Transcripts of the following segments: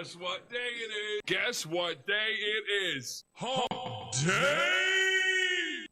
Guess what day it is? Guess what day it is? Hump Day!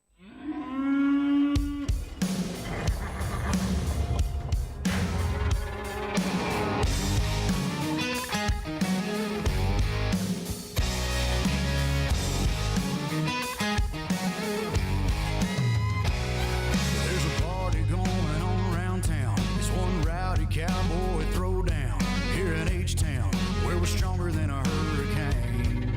There's a party going on around town. It's one rowdy cowboy throwdown here in H-Town, where we're stronger than a hurricane.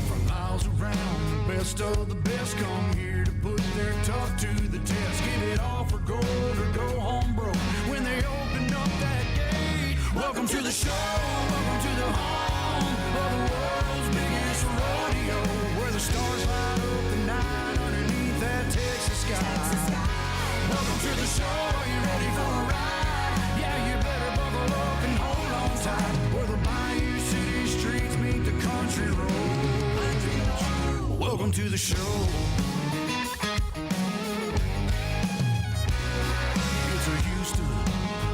From miles around, the best of the best come here to put their tough to the test. Give it all for gold or go home broke when they open up that gate. Welcome to the show, welcome to the home of the world's biggest rodeo, where the stars light up the night underneath that Texas sky. Welcome to the show, are you ready for a ride? Yeah, you better buckle up and hold on tight, where the Bayou City streets meet the country roads. Welcome to the show. It's a Houston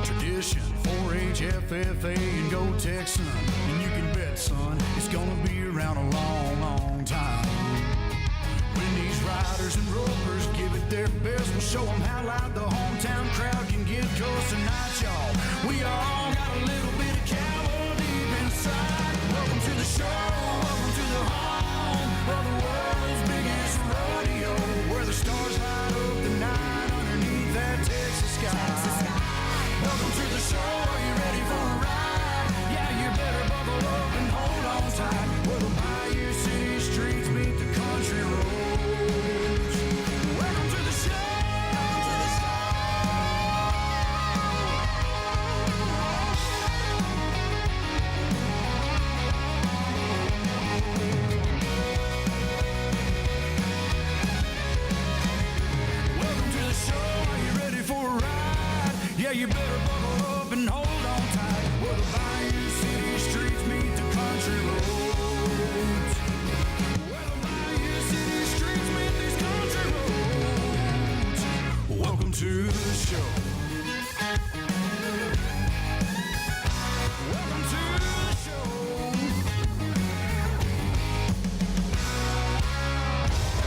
tradition, 4-H, FFA, and go Texan. And you can bet, son, it's gonna be around a long, long time. When these riders and ropers give it their best, we'll show them how loud the hometown crowd can get. 'Cause tonight, y'all, we all got a little bit of cowboy deep inside. Welcome to the show, welcome to the home of the world's biggest rodeo, where the stars light up the night underneath that Texas sky. Welcome to the show, are you ready for a ride? Yeah, you better buckle up and hold on tight, where the Bayou City streets meet the country roads. Welcome to the show. Welcome to the show, are you ready for a ride? Yeah, you better buckle up and hold on tight, where the Bayou City streets meet the country roads. Where the Bayou City streets meet these country roads. Welcome to the show. Welcome to the show.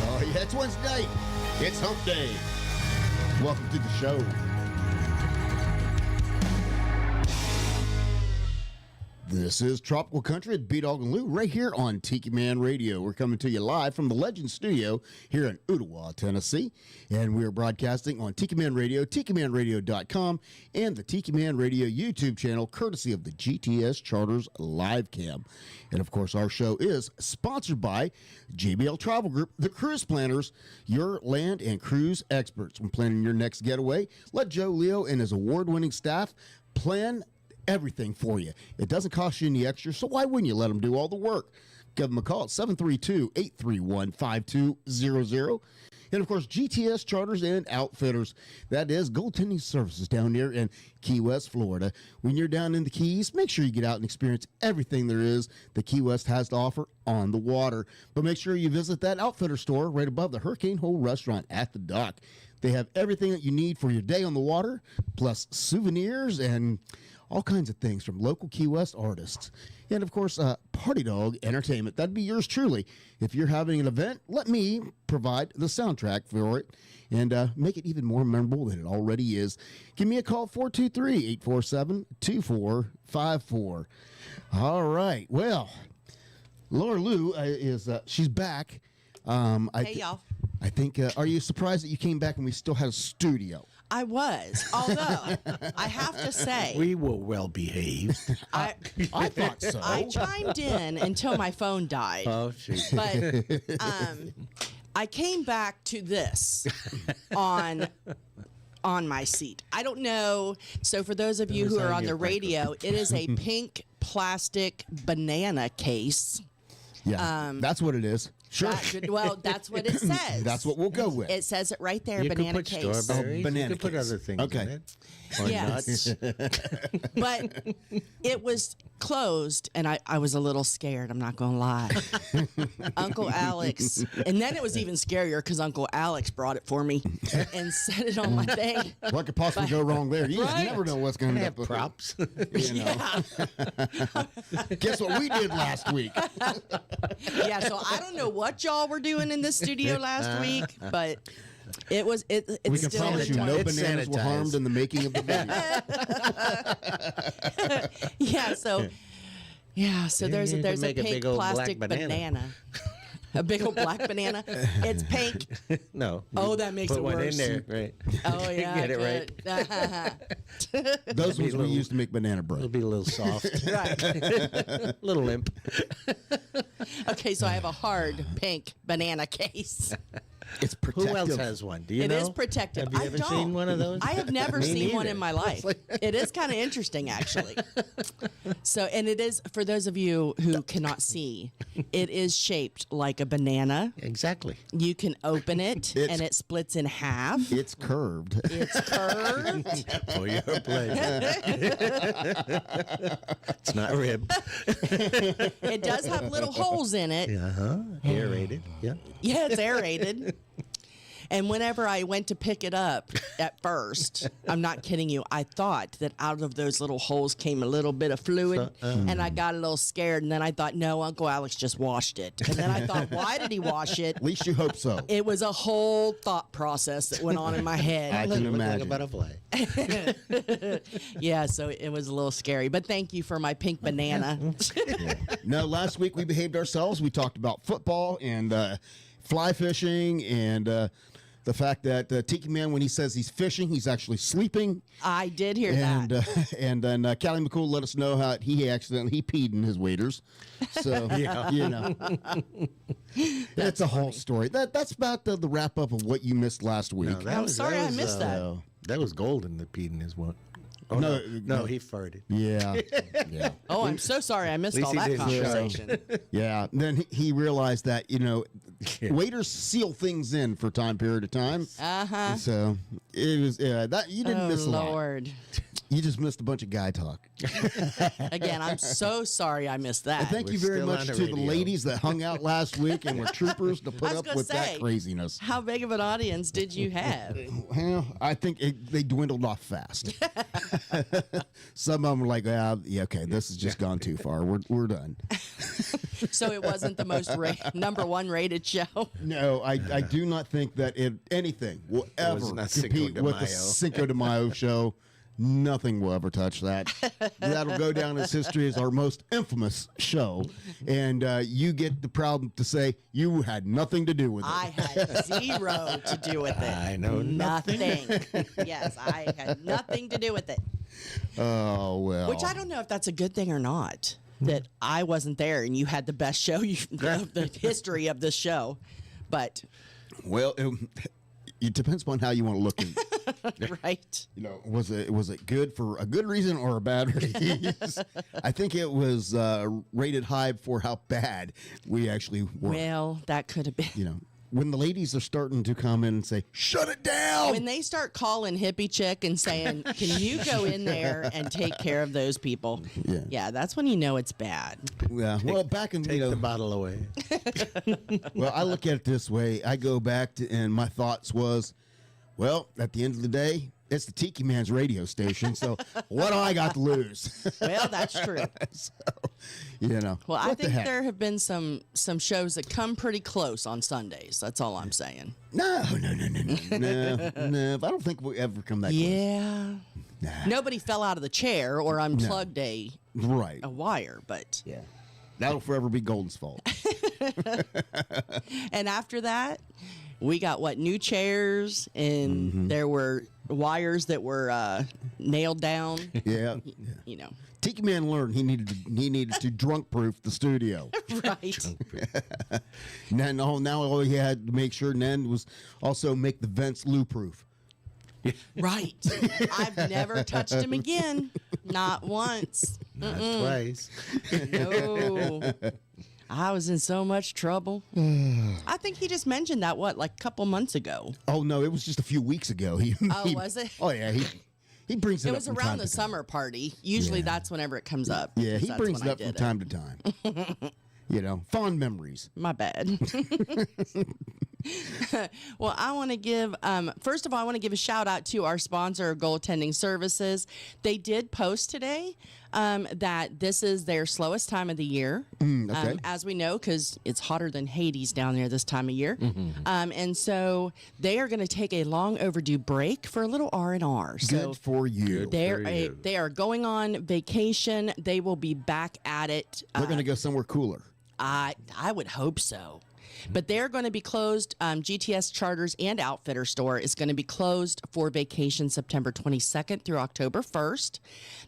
Oh, yeah, it's Wednesday. It's Hump Day. Welcome to the show. This is Tropical Country at B-Dawg and Lou right here on Tiki Man Radio. We're coming to you live from the Legend Studio here in HUUUMMPP, Tennessee. And we are broadcasting on Tiki Man Radio, TikiManRadio.com, and the Tiki Man Radio YouTube channel, courtesy of the GTS Charters Live Cam. And, of course, our show is sponsored by JBL Travel Group, the Cruise Planners, your land and cruise experts. When planning your next getaway, let Joe Leo and his award-winning staff plan everything for you. It doesn't cost you any extra, so why wouldn't you let them do all the work? Give them a call at 732-831-5200. And, of course, GTS Charters and Outfitters. That is goaltending services down there in Key West, Florida. When you're down in the Keys, make sure you get out and experience everything there is that Key West has to offer on the water. But make sure you visit that Outfitter store right above the Hurricane Hole Restaurant at the dock. They have everything that you need for your day on the water, plus souvenirs and all kinds of things from local Key West artists. And, of course, Party Dog Entertainment. That'd be yours truly. If you're having an event, let me provide the soundtrack for it and make it even more memorable than it already is. Give me a call, 423-847-2454. All right. Well, Laura Lou she's back. Hey, y'all. I think, are you surprised that you came back and we still had a studio? I was, although I have to say, we were well behaved. I thought so. I chimed in until my phone died. Oh, shoot. But I came back to this on my seat. I don't know. So for those of you who are on the radio, it is a pink plastic banana case. Yeah, that's what it is. Sure. Well, that's what it says. That's what we'll go with. It says it right there, You banana could put case. strawberries. banana You could put case. other things Okay. in it. Or Yes. nuts. But it was closed, and I was a little scared. I'm not going to lie. Uncle Alex, and then it was even scarier because Uncle Alex brought it for me and set it on my thing. What could possibly go wrong there? You Right. never know what's going They to have happen. props. You know. Guess what we did last week? Yeah, so I don't know what y'all were doing in the studio last week, but it was it's We can still promise you no It's bananas were sanitized. harmed in the making of the video. So there's You a can make a pink big old black plastic banana. A big old black banana. It's pink. No. Oh, you that makes put it one worse. in there, right? Oh yeah, Get it right. right. Those ones we little- used to make banana It'll bread. be a little soft, Right. a little limp. Okay, so I have a hard pink banana case. It's protective. Who else has one? Do you It know? is protective. Have you I ever don't. seen one of those? I have never Me seen one neither. in my life. It is kind of interesting, actually. So, and it is, for those of you who cannot see, it is shaped like a banana. Exactly. You can open it, It's- and it splits in half. It's curved. It's curved. For your pleasure. It's not ribbed. It does have little holes in it. Uh-huh. Aerated. Yeah. Yeah, it's aerated. And whenever I went to pick it up at first, I'm not kidding you, I thought that out of those little holes came a little bit of fluid, and I got a little scared. And then I thought, no, Uncle Alex just washed it. And then I thought, why did he wash it? At least you hope so. It was a whole thought process that went on in my head. I can Look like a imagine. butterfly. Yeah, so it was a little scary. But thank you for my pink banana. No, last week we behaved ourselves. We talked about football and fly fishing and the fact that Tiki Man, when he says he's fishing, he's actually sleeping. I did hear And that. and then Callie McCool let us know how he peed in his waders. So you know, it's a whole story. That's about the wrap up of what you missed last week. No, that I'm was- sorry that I was, missed that. So, That was golden that peed in his one. Oh, No, no, he farted. yeah, yeah. Oh, I'm so sorry I missed At all least that he didn't show. conversation. Yeah. Then he realized that, waiters seal things in for a time period of time. Uh-huh. So it was that you didn't Oh, miss a lot. Lord. You just missed a bunch of guy talk. Again, I'm so sorry I missed that. And thank you very still much on the to the radio. ladies that hung out last week and were troopers to put I was up gonna with that say, craziness. How big of an audience did you have? Well, I think they dwindled off fast. Some of them were like, yeah, okay, this has just gone too far. We're done. So it wasn't the most number one rated show. No, I do not think that anything will ever was not Cinco compete de with the Mayo. Cinco de Mayo show. Nothing will ever touch that. That'll go down as history as our most infamous show. And you get the problem to say you had nothing to do with it. I had zero to do with it. I know Nothing. Yes, I had nothing to do with it. Oh, well. Which I don't know if that's a good thing or not. That I wasn't there and you had the best show of the history of this show. But, Well, it depends upon how you want to look at it. right. Was it good for a good reason or a bad reason? I think it was rated high for how bad we actually were. Well, that could have been. When the ladies are starting to come in and say, "Shut it down," When they start calling hippie chick and saying, "Can you go in there and take care of those people?" Yeah. That's when you know it's bad. yeah. Well, back in Take the bottle away. well, I look at it this way. I go back to, and my thoughts was, well, at the end of the day, it's the Tiki Man's radio station. So what do I got to lose? Well, that's true. What Well, I the think heck? there have been some shows that come pretty close on Sundays. That's all I'm saying. No. I don't think we ever come that close. Yeah. Nobody fell out of the chair or unplugged Right. a wire, but Yeah. That'll forever be Golden's fault. and after that, we got new chairs and there were wires that were nailed down. Yeah. Tiki Man learned he needed to drunk proof the studio. Right. And then now all he had to make sure then was also make the vents Lou proof. Right. I've never touched him again. Not once. Not twice. No. I was in so much trouble. I think he just mentioned that, like a couple months ago. Oh, no, it was just a few weeks ago. Was it? Oh, yeah. He brings it up It was from around time the to time. summer party. Usually that's whenever it comes up. Yeah, he That's brings when it I up from did time to time. You know, fond memories. My bad. Well, I want to give, first of all, I want to give a shout out to our sponsor, Goaltending Services. They did post today that this is their slowest time of the year, Okay. as we know, because it's hotter than Hades down there this time of year. And so they are going to take a long overdue break for a little R&R. So Good for you. they are going on vacation. They will be back at it. They're going to go somewhere cooler. I would hope so. But they're going to be closed. GTS Charters and Outfitter Store is going to be closed for vacation September 22nd through October 1st.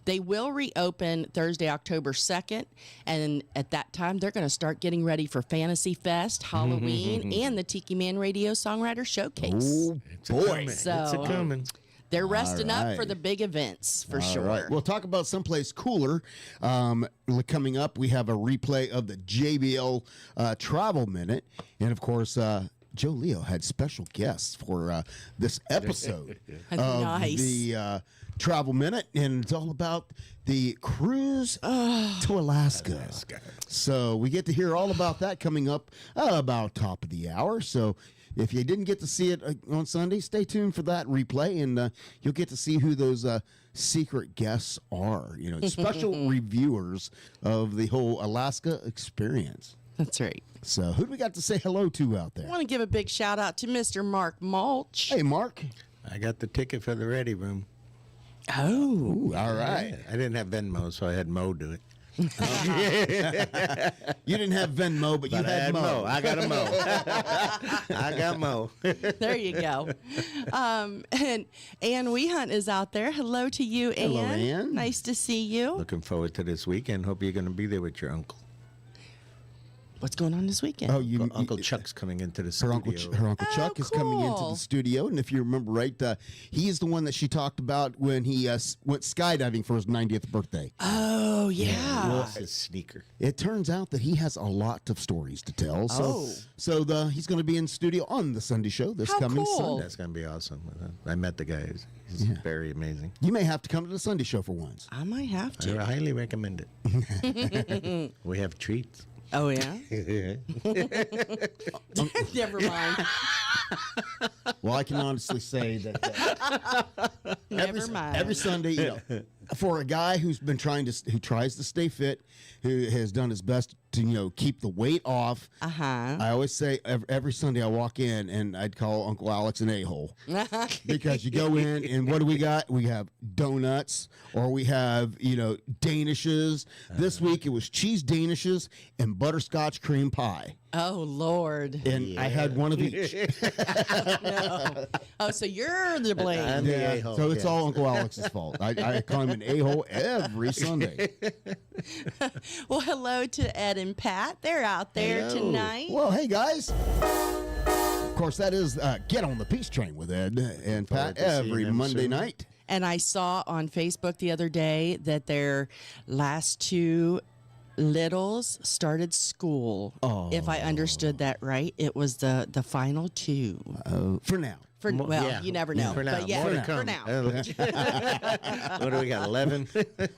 They will reopen Thursday, October 2nd. And at that time, they're going to start getting ready for Fantasy Fest, Halloween, and the Tiki Man Radio Songwriter Showcase. Oh, It's a boy. coming. So- It's a coming. They're resting All up for right. the big events, for sure. All right. We'll talk about someplace cooler. Coming up, we have a replay of the JBL Travel Minute. And, of course, Joe Leo had special guests for this episode of Nice. the Travel Minute. And it's all about the cruise to Alaska. So we get to hear all about that coming up about top of the hour. So if you didn't get to see it on Sunday, stay tuned for that replay, and you'll get to see who those secret guests are. You know, special reviewers of the whole Alaska experience. That's right. So who do we got to say hello to out I there? want to give a big shout out to Mr. Mark Mulch. Hey, Mark. I got the ticket for the ready room. Oh. Ooh, all right. I didn't have Venmo, so I had Mo do it. You didn't have Venmo, but you But I had Mo. I got a Mo. I got Mo. There you go. And Ann Wehunt is out there. Hello to you, Ann. Hello, Ann. Nice to see you. Looking forward to this weekend. Hope you're going to be there with your uncle. What's going on this weekend? Oh, you, Uncle Chuck's coming into the her studio. uncle Chuck is coming into cool. the studio, and if you remember right, he is the one that she talked about when he went skydiving for his 90th birthday. Oh, yeah. Lost his sneaker. It turns out that he has a lot of stories to tell. So, he's going to be in studio on the Sunday show this How coming cool. Sunday. That's going to be awesome. I met the guy. He's very amazing. You may have to come to the Sunday show for once. I might have I to. highly recommend it. We have treats. Oh, yeah? Never mind. Well, I can honestly say that Never mind. every Sunday, for a guy who tries to stay fit, who has done his best to keep the weight off. I always say every Sunday I walk in and I'd call Uncle Alex an a-hole because you go in and what do we got? We have donuts or we have danishes. This week it was cheese danishes and butterscotch cream pie. Oh, Lord. And I had one of each. No. Oh, so you're the blame. I'm the a-hole, So it's yeah. all Uncle Alex's fault. I call him an a-hole every Sunday. Well, hello to Ed and Pat. They're out there Hello. tonight. Well, hey, guys. Of course, that is Get on the Peace Train with Ed and Pat Forward to seeing every them Monday soon. night. And I saw on Facebook the other day that their last two littles started school. Oh. If I understood that right, it was the final two. For now. Yeah. You never know. For now. But yeah, More to for come. now. What do we got, 11?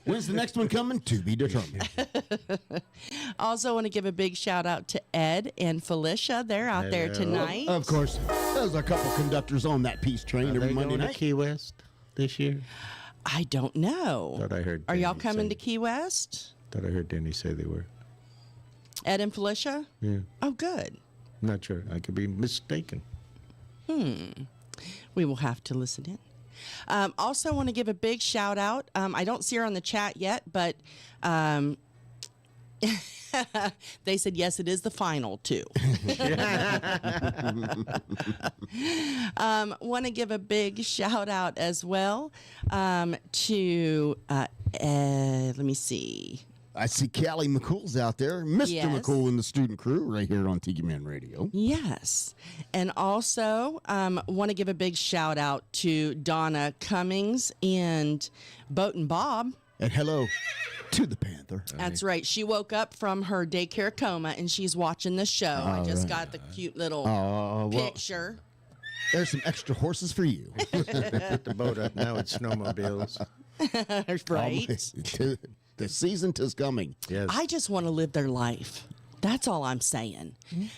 When's the next one coming? To be determined. Also want to give a big shout out to Ed and Felicia. They're out there Hello. tonight. Of course, there's a couple conductors on that Peace Train Are every they Monday going to night. Key West this year? I don't know. Thought I heard Are y'all Danny coming say- to Key West? Thought I heard Danny say they were. Ed and Felicia? Yeah. Oh, good. Not sure. I could be mistaken. We will have to listen in. Also want to give a big shout out. I don't see her on the chat yet, but they said, yes, it is the final two. Want to give a big shout out as well to, let me see. I see Callie McCool's out there. Mr. Yes. McCool and the student crew right here on Tiki Man Radio. Yes. And also want to give a big shout out to Donna Cummings and Boat and Bob. And hello to the Panther. That's right. She woke up from her daycare coma and she's watching the show. I just got the cute little picture. There's some extra horses for you. Put the boat up now. It's snowmobiles. Right. The season is coming. Yes. I just want to live their life. That's all I'm saying.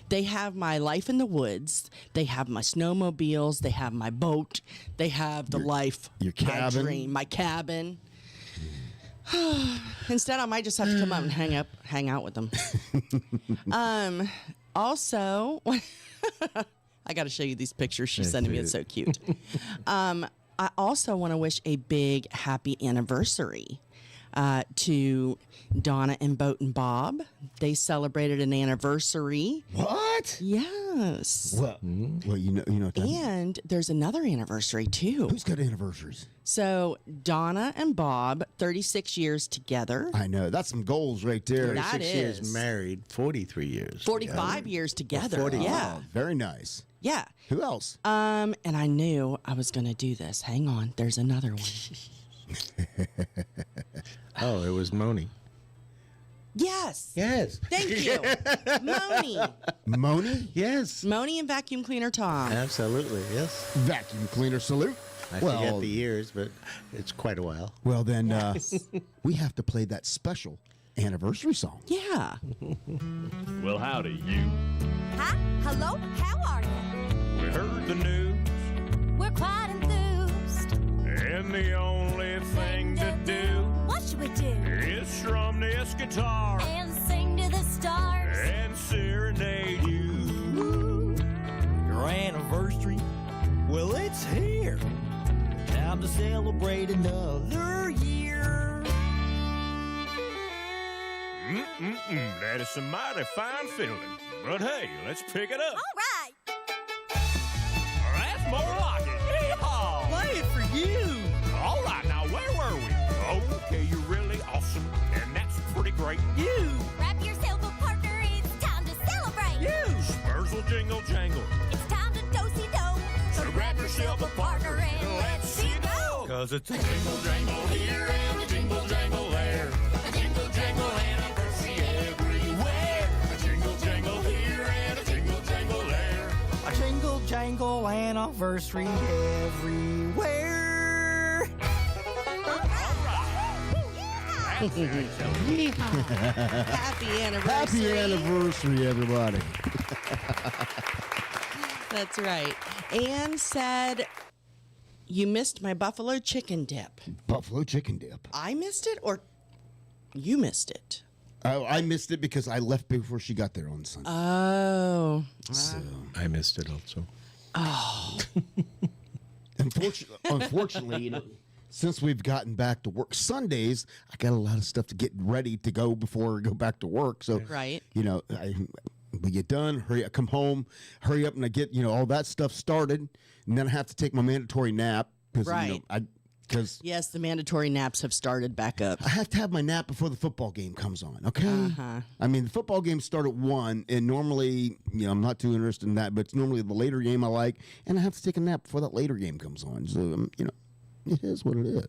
They have my life in the woods. They have my snowmobiles. They have my boat. They have the life your cabin. I dream. My cabin. Instead, I might just have to come up and hang out with them. Also, I got to show you these pictures she's sending me. It's so cute. I also want to wish a big happy anniversary to Donna and Boat and Bob. They celebrated an anniversary. What? Yes. Well, you know. And there's another anniversary too. Who's got anniversaries? So Donna and Bob, 36 years together. I know. That's some goals right there. That 36 years is. married, 43 years. 45 years together. 40. Yeah. Oh, very nice. Yeah. Who else? And I knew I was going to do this. Hang on. There's another one. Oh, it was Moni. Yes. Yes. Thank you. Moni. Moni? Yes. Moni and Vacuum Cleaner Tom. Absolutely. Yes. Vacuum cleaner salute. I forget the years, but it's quite a while. Well, then we have to play that special anniversary song. Yeah. Well, howdy, you. Hi, hello, how are you? We heard the news, We're quite enthused. and the only thing to do What should we do? is strum this guitar And sing to the stars. and serenade you. Your anniversary, well, it's here. Time to celebrate another year. That is a mighty fine feeling. But hey, let's pick it up. All right. That's more like it. Yeehaw! Play it for you. All right, now where were we? Okay, you're really awesome, and that's pretty great. You. Grab yourself a partner, it's time to celebrate. You. Spurs will jingle jangle. It's time to do-si-do. So grab yourself a partner and let's see go. Cause it's a Jingle jangle here and a jingle jangle there. A jingle jangle anniversary everywhere. A jingle jangle here and a jingle jangle there. a jingle jangle anniversary everywhere. Happy anniversary. Happy anniversary, everybody. That's right. Ann said, you missed my buffalo chicken dip. Buffalo chicken dip. I missed it or you missed it? Oh, I missed it because I left before she got there on Sunday. Oh. So, I missed it also. unfortunately, you know, since we've gotten back to work Sundays, I got a lot of stuff to get ready to go before I go back to work. So, Right. you know, we get done, hurry up, come home, hurry up, and I get, you know, all that stuff started, and then I have to take my mandatory nap because Right. because Yes, the mandatory naps have started back up. I have to have my nap before the football game comes on. Okay. I mean, the football games start at 1, and normally, you know, I'm not too interested in that, but it's normally the later game I like, and I have to take a nap before that later game comes on. So, you know, it is what it is.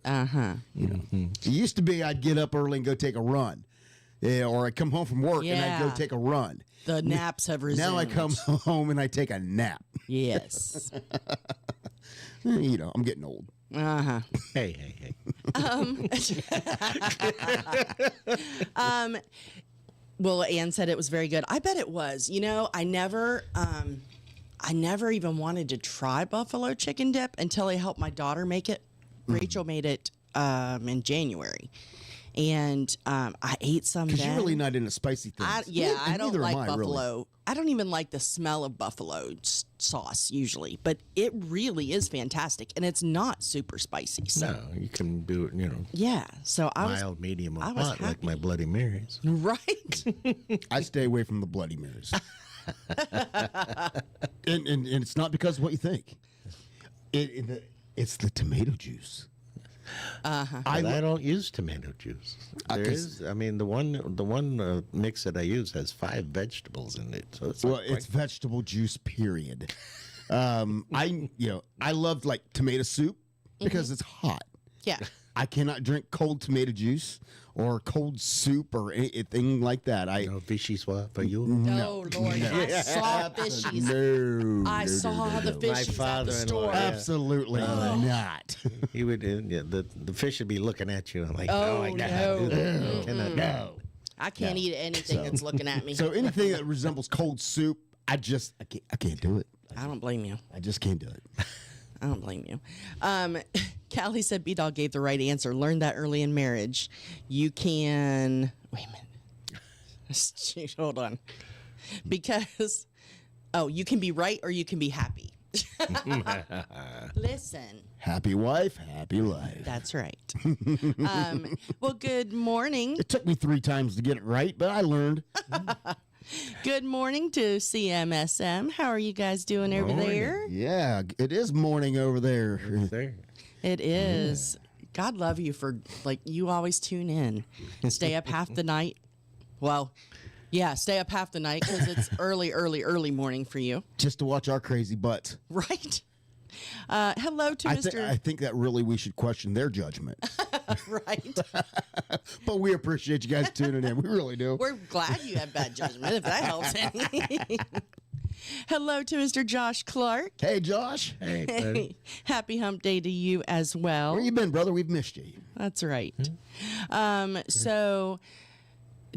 You know, it used to be I'd get up early and go take a run, or I'd come home from work and I'd go Yeah. take a run. The naps have resumed. Now I come home and I take a nap. Yes. You know, I'm getting old. Hey. Well, Ann said it was very good. I bet it was. You know, I never even wanted to try buffalo chicken dip until I helped my daughter make it. Rachel made it in January, and I ate some. Because then. you're really not into spicy things. I don't Neither like am I, buffalo. really. I don't even like the smell of buffalo sauce usually, but it really is fantastic, and it's not super spicy. So No, you can do it, you know, yeah, so I was mild, medium, or I was hot, like happy. my Bloody Marys. right. I stay away from the Bloody Marys. and it's not because of what you think. It's the tomato juice. But I don't use tomato juice. There 'cause- is, I mean, the one mix that I use has 5 vegetables in it, so it's Well, not it's quite- vegetable juice. Period. I love like tomato soup because it's hot. Yeah. I cannot drink cold tomato juice or cold soup or anything like that. No fishy swap for you. No, Lord, I saw fishies. No, I saw the My fishies at the father-in-law, store. yeah. absolutely not. He would. The fish would be looking at you. I'm like, Oh, no, I cannot no. do that. I cannot do that. No. I can't eat anything that's looking at me. So anything that resembles cold soup, I can't do it. I don't blame you. I just can't do it. I don't blame you. Callie said B-Dawg gave the right answer. Learn that early in marriage. You can... Wait a minute. Shoot, hold on. Because... Oh, you can be right or you can be happy. Listen. Happy wife, happy life. That's right. Well, good morning. It took me 3 times to get it right, but I learned. Good morning to CMSM. How are you guys doing over there? Yeah, it is morning over there. There. It is. God love you for, like, you always tune in. Stay up half the night. Well, yeah, stay up half the night because it's early morning for you. Just to watch our crazy butts. Right? Hello to Mr. I think that really we should question their judgment. Right. But we appreciate you guys tuning in. We really do. We're glad you have bad judgment, if that helps any. Hello to Mr. Josh Clark. Hey, Josh. Hey, buddy. Happy hump day to you as well. Where you been, brother? We've missed you. That's right. So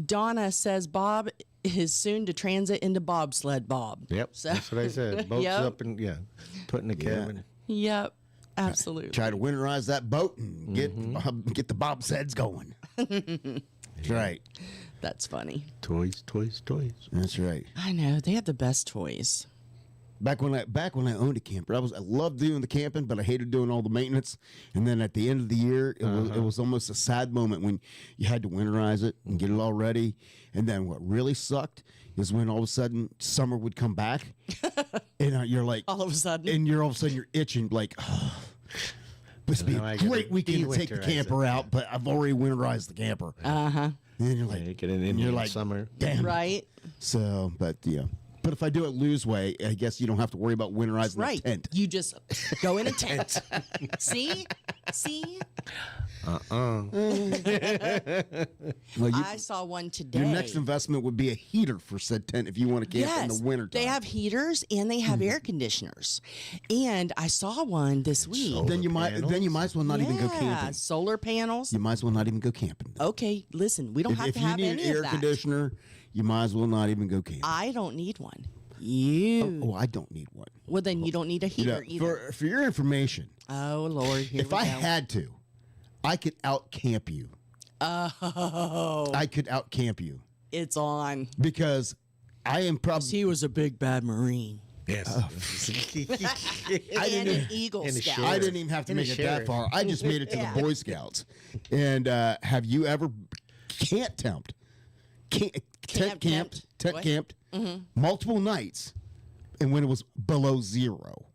Donna says Bob is soon to transit into bobsled Bob. Yep. So, That's what I said. Boats Yep. up and putting the cabin. Yep. Absolutely. Try to winterize that boat and get the bobsleds going. That's right. That's funny. Toys. That's right. I know they have the best toys. Back when I owned a camper, I loved doing the camping, but I hated doing all the maintenance. And then at the end of the year, it was almost a sad moment when you had to winterize it and get it all ready. And then what really sucked is when all of a sudden summer would come back, and you're like, All of a sudden. and you're all of a sudden you're itching like, oh, this would be Now I a gotta great weekend to take the de-winterize camper it. out, but I've already winterized the camper. Uh-huh. And then you're like, Get it in and you're the like, summer. damn. Right. So, but yeah. But if I do it Lou's way, I guess you don't have to worry about winterizing Right. the tent. You just go in a tent. See? Well, I saw one today. your next investment would be a heater for said tent if you want to camp in the winter time. They have heaters and they have air conditioners. And I saw one this week. Then you might as well not even go camping. Solar panels. You might as well not even go camping. Okay, listen, we don't have If to you have need an any air of that. conditioner, you might as well not even go camping. I don't need one. You. Oh, I don't need one. Well, then you don't need a You know, heater either. for your information, Oh, Lord, here if we I go. had to, I could out camp you. Oh, I could out camp you it's on. because I am probably. He was a big bad Marine. Yes. And an Eagle and a Scout. sheriff. I didn't even have to And a make it that sheriff. far. I just made it to Yeah. the Boy Scouts. And have you ever tent camped? Tent What? camped multiple nights, and when it was below zero?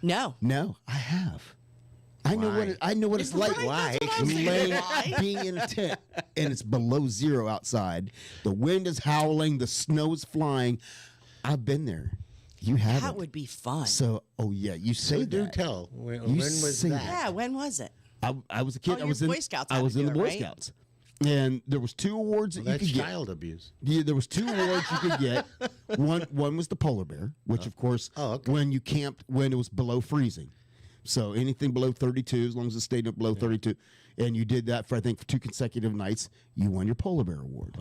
No. No, I have. I know what Why? I know what it's like. Right, that's what I was thinking. Laying, Why? being in a tent and it's below zero outside. The wind is howling. The snow's flying. I've been there. You haven't. That would be fun. So, oh yeah, you say So do that. tell. When You was say that? yeah, when was it? I was a kid. Oh, I your was in Boy Scouts I had was to in do the it, Boy right? Scouts, and there was 2 awards that That's you could get. child abuse. Yeah, there was 2 awards you could get. One was the polar bear, which of course, okay. when you camped when it was below freezing. So anything below 32, as long as it stayed up below 32, and you did that for I think for 2 consecutive nights, you won your polar bear award.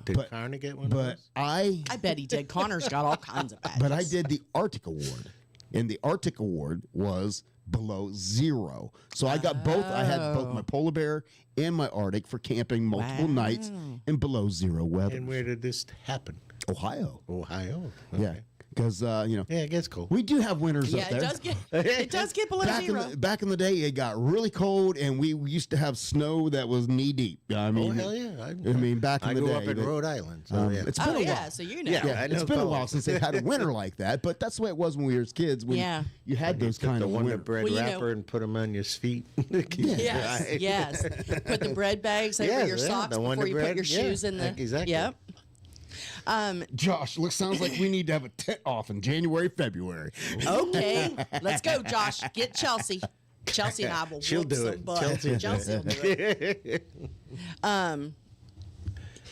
Did But- Connor get one of But those? I I bet he did. Connor's got all kinds of badges. but I did the Arctic award, and the Arctic award was below zero. So I got both. I had both my polar bear and my Arctic for camping multiple nights in below zero weather. And where did this happen? Ohio. Ohio. Yeah, because Yeah, it gets cold. we do have winters Yeah, up there. it does get below zero. Back in the day, it got really cold, and we used to have snow that was knee deep. I mean, Oh, hell yeah. I mean, back in I the grew day, up in but, Rhode Island. So yeah. it's been Oh, a yeah, while. so you know. Yeah. Yeah, I it's know been a cold. while since they had a winter like that, but that's the way it was when we were kids. When Yeah. you had those Took kind the of Wonder winter. Bread Well, you know- wrapper and put them on your feet. Yes, Right. yes. Put the bread bags over Yes, your yeah, socks the before Wonder you put Bread, your yeah, shoes in the. exactly. Yep. Josh, sounds like we need to have a tent off in January, February. Okay, let's go, Josh. Get Chelsea. Chelsea and I will She'll whoop do some it. butt. Chelsea will Chelsea will do it.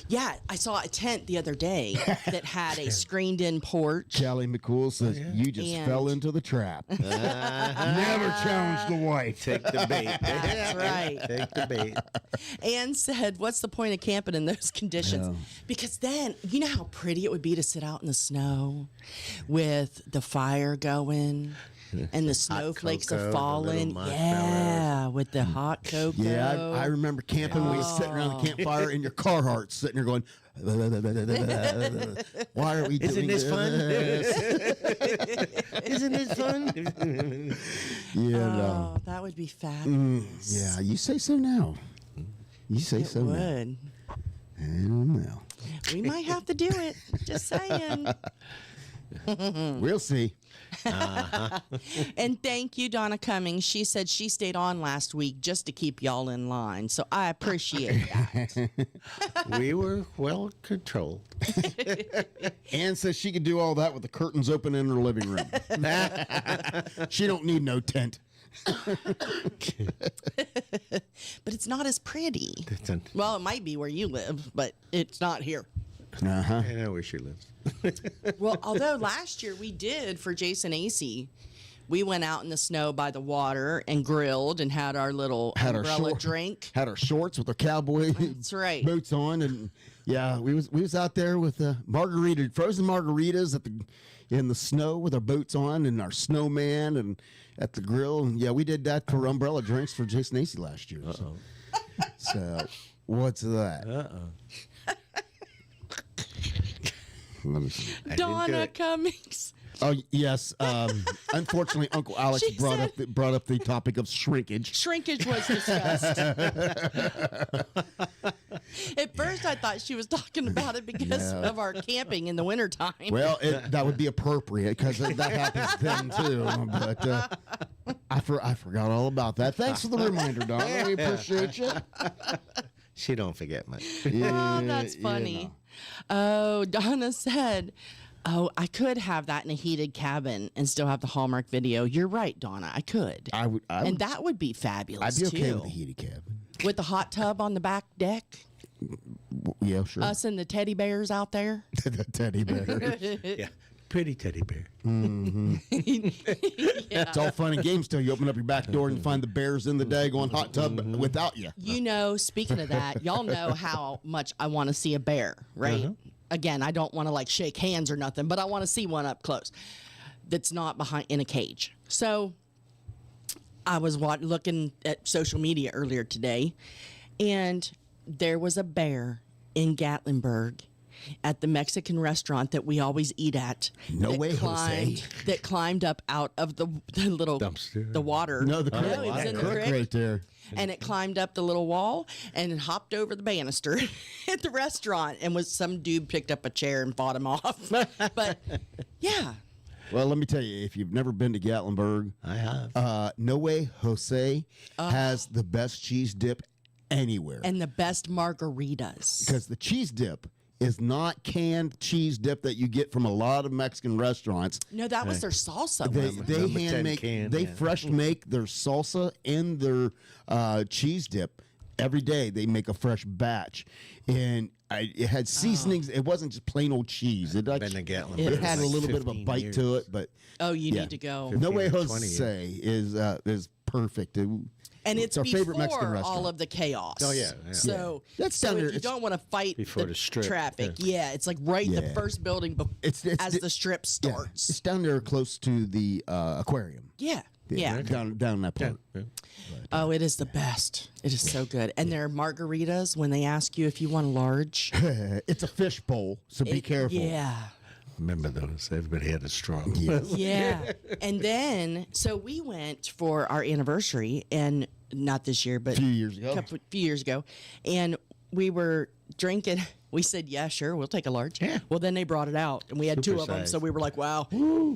Yeah, I saw a tent the other day that had a screened-in porch. Callie McCool says, you just And- fell into the trap. Never challenge the wife. Take the bait. That's right. Take the bait. Anne said, what's the point of camping in those conditions? Yeah. Because then, you know how pretty it would be to sit out in the snow with the fire going and the snowflakes cocoa, are the falling. little Yeah, with the hot cocoa. Yeah, I remember camping when you sit around the campfire and your Carhartt sitting there going, why are we Isn't doing this fun? this? Isn't this fun? Yeah, Oh, that would be fabulous. yeah, you say so now. You say It so now. would. I don't know. We might have to do it. Just saying. We'll see. And thank you, Donna Cummings. She said she stayed on last week just to keep y'all in line. So I appreciate that. We were well controlled. Ann says she could do all that with the curtains open in her living room. She don't need no tent. But it's not as pretty. Well, it might be where you live, but it's not here. Uh-huh. I know where she lives. Well, although last year we did for Jason AC, we went out in the snow by the water and grilled and had our little umbrella drink. Had our shorts with our cowboy That's right. boots on, and yeah, we was out there with frozen margaritas in the snow with our boots on and our snowman and at the grill, and yeah, we did that for umbrella drinks for Jason AC last year. So what's that? Let me see. Donna Cummings. Oh yes. Unfortunately, Uncle Alex She brought said- up the topic of shrinkage. Shrinkage was discussed. At first, I thought she was talking about it because of our camping in the wintertime. Well, that would be appropriate because that happens then too. But I forgot all about that. Thanks for the reminder, Donna. We appreciate you. She don't forget much. Oh, that's funny. Oh, Donna said, oh, I could have that in a heated cabin and still have the Hallmark video. You're right, Donna. I could. I would. And that would be fabulous, I'd be okay too. with the heated cabin. With the hot tub on the back deck, Yeah, sure. us and the teddy bears out there. The teddy bear. Yeah. Pretty teddy bear. It's all fun and games till you open up your back door and find the bears in the daggone hot tub without you. You know, speaking of that, y'all know how much I want to see a bear, right? Again, I don't want to like shake hands or nothing, but I want to see one up close that's not behind in a cage. So I was looking at social media earlier today, and there was a bear in Gatlinburg at the Mexican restaurant that we always eat at. No way, Jose. That climbed up out of the little Dumpster. the water. No, the creek, it was in the creek creek. right there. And it climbed up the little wall and hopped over the banister at the restaurant, and some dude picked up a chair and fought him off. But yeah, Well, let me tell you, if you've never been to Gatlinburg, I have. No Way Jose has the best cheese dip anywhere. and the best margaritas. Because the cheese dip is not canned cheese dip that you get from a lot of Mexican restaurants. No, that was their salsa. They wasn't it? they Number hand 10 make can, they yeah. fresh make their salsa and their cheese dip every day. They make a fresh batch, and it had seasonings. It wasn't just plain old cheese. It Been to Gatlinburg it for had a like little bit of a 15 bite to years. it, but Oh, you yeah. need to go. No Way 15 or 20 Jose is perfect. And it's our before favorite Mexican restaurant. all of the chaos. Oh, yeah, yeah. So That's so down if there. you It's don't want to fight before the strip, traffic, yeah, it's like right the Yeah. first building It's as the strip yeah, starts. it's down there close to the aquarium. Yeah. Yeah. Down in that part. Yeah. Oh, it is the best. It is so good. And their margaritas, when they ask you if you want a large. It's a fish bowl, so be careful. Yeah. Remember those? Everybody had a straw. Yeah. And then, so we went for our anniversary, and not this year, but A few years ago. few years ago. And we were drinking. We said, yeah, sure, we'll take a large. Yeah. Well, then they brought it out, and we had Super two of them. size. So we were like, wow.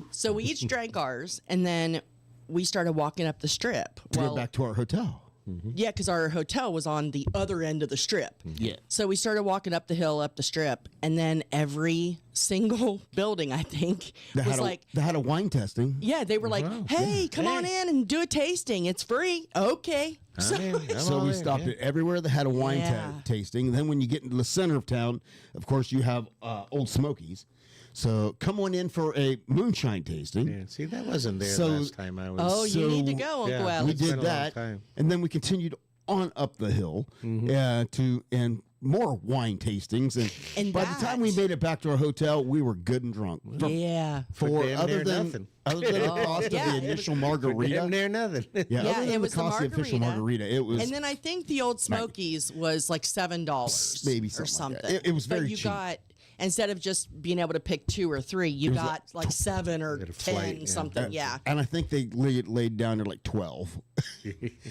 So we each drank ours, and then we started walking up the strip. To get back to our hotel. Yeah, because our hotel was on the other end of the strip. Yeah. So we started walking up the hill, up the strip, and then every single building, I think, was like, they had a wine tasting. yeah, they were like, hey, come on in and do a tasting. It's free. Okay. So, So we stopped at everywhere that had a wine Yeah. tasting. And then when you get into the center of town, of course, you have Old Smokies. So come on in for a moonshine tasting. Yeah, see, that wasn't there So- last time I was. oh, you need to So- go, Uncle Yeah, Alex. We It's been did a long that, time. and then we continued on up the hill and more wine tastings. And by the time we made it back to our hotel, we were good and drunk. Yeah. For damn other near than nothing. the cost of yeah, the it was- initial margarita. Damn near nothing. Yeah, Yeah, other than it was the the cost of the official margarita. margarita, it was And then I think the Old Smokies was like $7, Maybe or something like something. that. It was very but you cheap. got, instead of just being able to pick 2 or 3, you was got like 7 or Get a 10 flight, yeah. something. Yeah. and I think they laid down at like 12.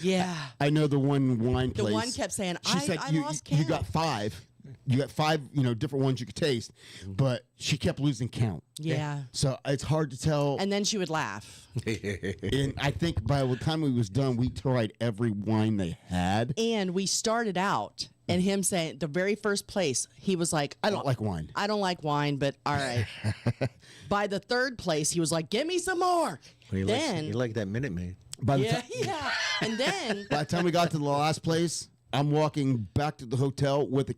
Yeah. I know the one wine The place. one kept saying, she said I you, lost you count. got 5. You got 5, different ones you could taste, but she kept losing count. Yeah. So it's hard to tell. And then she would laugh. And I think by the time we was done, we tried every wine they had. And we started out, and him saying, the very first place, he was like, I don't like wine. I don't like wine, but all right. By the third place, he was like, give me some more. He Then, liked that Minute Maid. By the, yeah, ti- yeah. And then, by the time we got to the last place, I'm walking back to the hotel with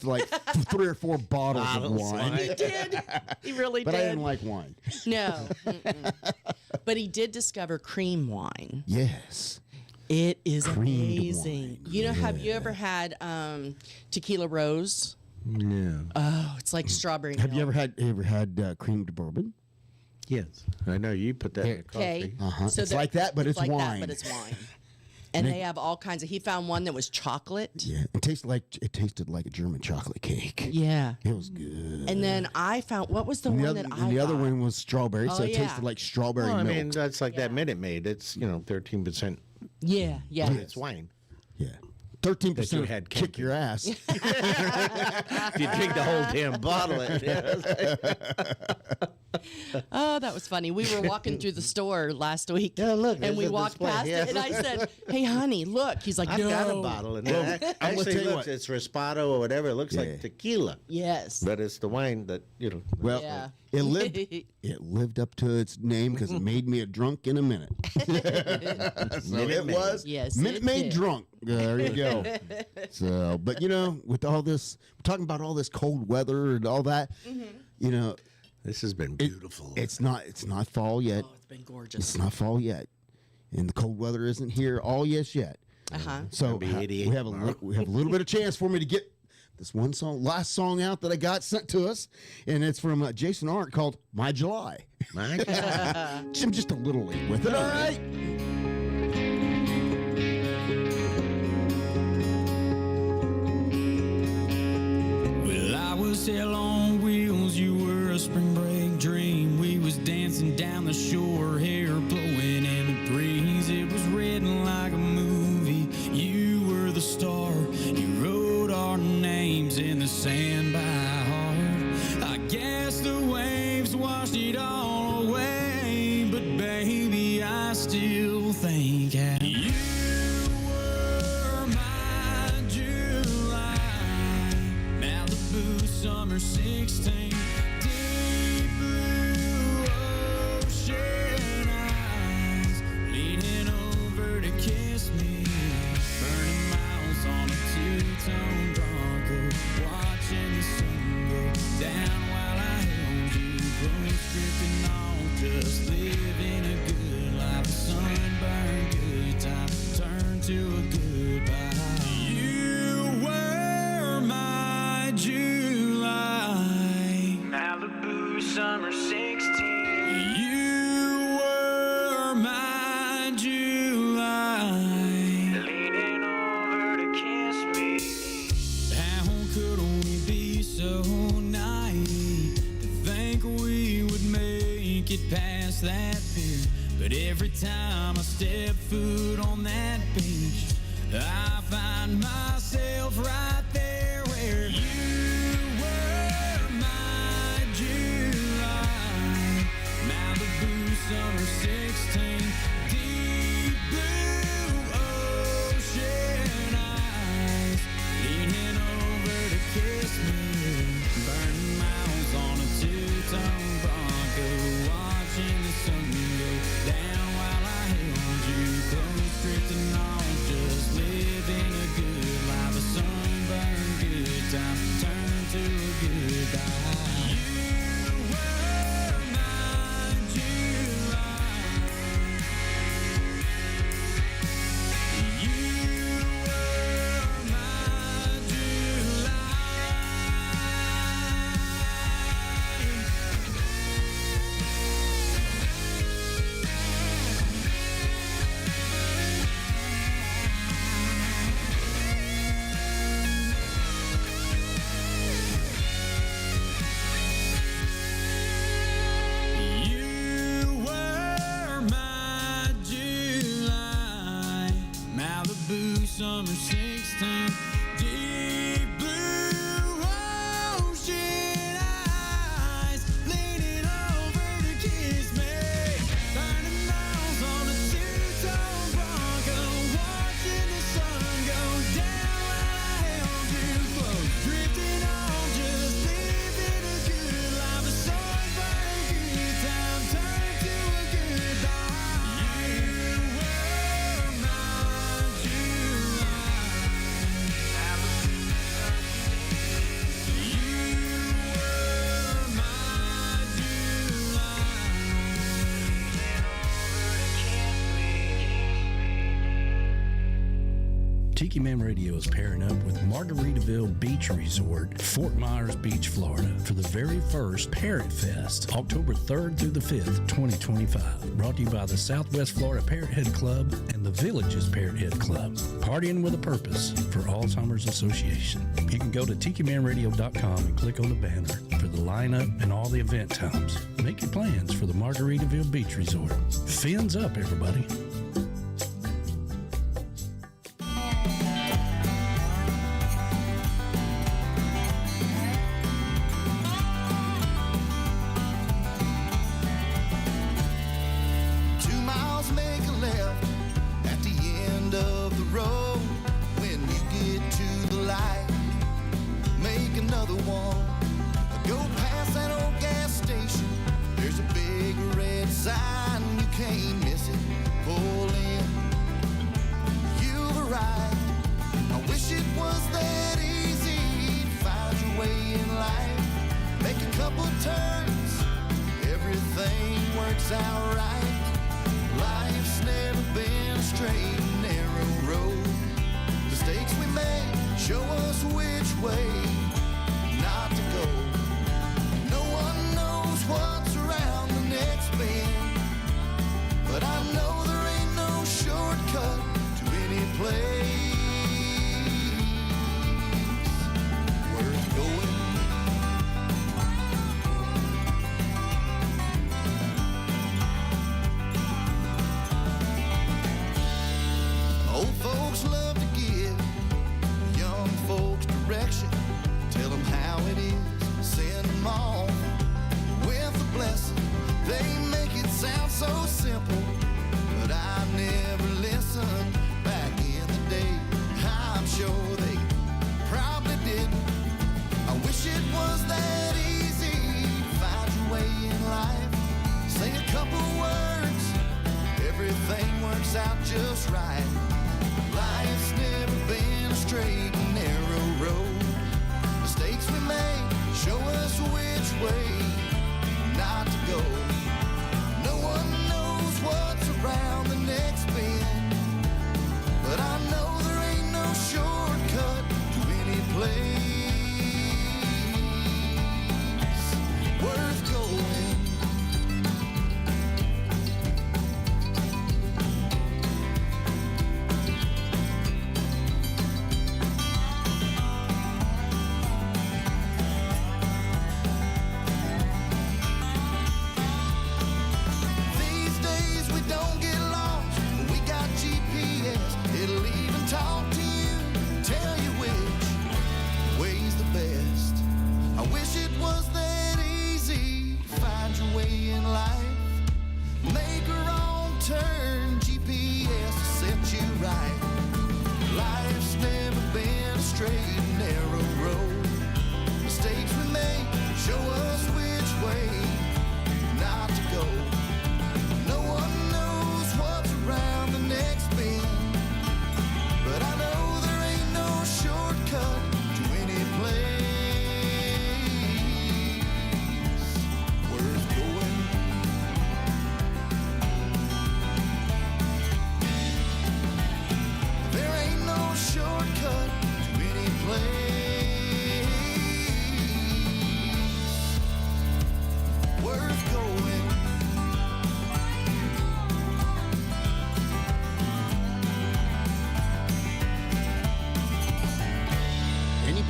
like 3 or 4 bottles of wine. he did. He really But I did. didn't like wine. No. Mm-mm. But he did discover cream wine. Yes. It is Creamed amazing. wine. You know, have you ever had tequila rose? No. Oh, it's like strawberry Have you milk. ever had creamed bourbon? Yes. I know you put that in the Okay. coffee. Uh-huh. It's that- like that, but it's like wine. That, but it's wine. And they have all kinds of. He found one that was chocolate. Yeah, it tasted like a German chocolate cake. Yeah. It was good. And then I found, what was the And one the other, that and I the other got? one was strawberry, so Oh, it yeah. tasted like strawberry Well, I milk. mean, that's like that Minute Maid. It's 13%. Yeah, yeah. It's wine. yeah, 13% That you had kick your ass. If you drink the whole damn bottle, Oh, that was funny. We were walking through the store last week. Yeah, look, And there's we a walked display. past Yeah. it, and I said, hey, honey, look. He's like, I've no. got a bottle in there. gonna Actually, tell you looks, what. it's Respado or whatever. It looks Yeah. like tequila, Yes. but it's the wine that Well, Yeah. it lived up to its name because it made me a drunk in a minute. So Minute it Maid. was Yes, Minute it Maid did. drunk. There you go. So, but with all this, talking about all this cold weather and all that, This has been beautiful. it's not fall yet. Oh, it's been gorgeous. It's not fall yet, and the cold weather isn't here all yet. Uh-huh. So be 88 we have tomorrow. we have a little bit of chance for me to get this last song out that I got sent to us, and it's from Jason Arndt called "My July." My God. I'm just a little late with it. All right. Well, I was hell on wheels, you were a spring break dream. We was dancing down the shore, hair blowing in the breeze. It was written like a movie, you were the star. You wrote our names in the sand by heart. I guess the waves washed it all away, but baby, I still think how you were my July. Malibu summer 16, deep blue ocean eyes, leaning over to kiss me, burning miles on a two-tone Bronco, watching the sun go down while I held you close, drifting on, just living a good life, a sunburned good time, turn to a goodbye. You were my July. Malibu summer 16. You were my July. Leaning over to kiss me. How could we be so naive to think we would make it past that pier? But every time I step foot on that beach, I find myself right there where you were my July. Malibu summer 16, deep blue 16. Deep blue ocean eyes leaning over to kiss me. Burning miles on a two-tone Bronco, watching the sun go down while I held you close. Drifting on, just living a good life. A song for a good time turned to a goodbye. You were my July. You were my Tiki Man Radio is pairing up with Margaritaville Beach Resort, Fort Myers Beach, Florida, for the very first Parrot Fest, October 3rd through the 5th, 2025. Brought to you by the Southwest Florida Parrot Head Club and the Villages Parrot Head Club. Partying with a purpose for Alzheimer's Association. You can go to tikimanradio.com and click on the banner for the lineup and all the event times. Make your plans for the Margaritaville Beach Resort. Fins up, everybody.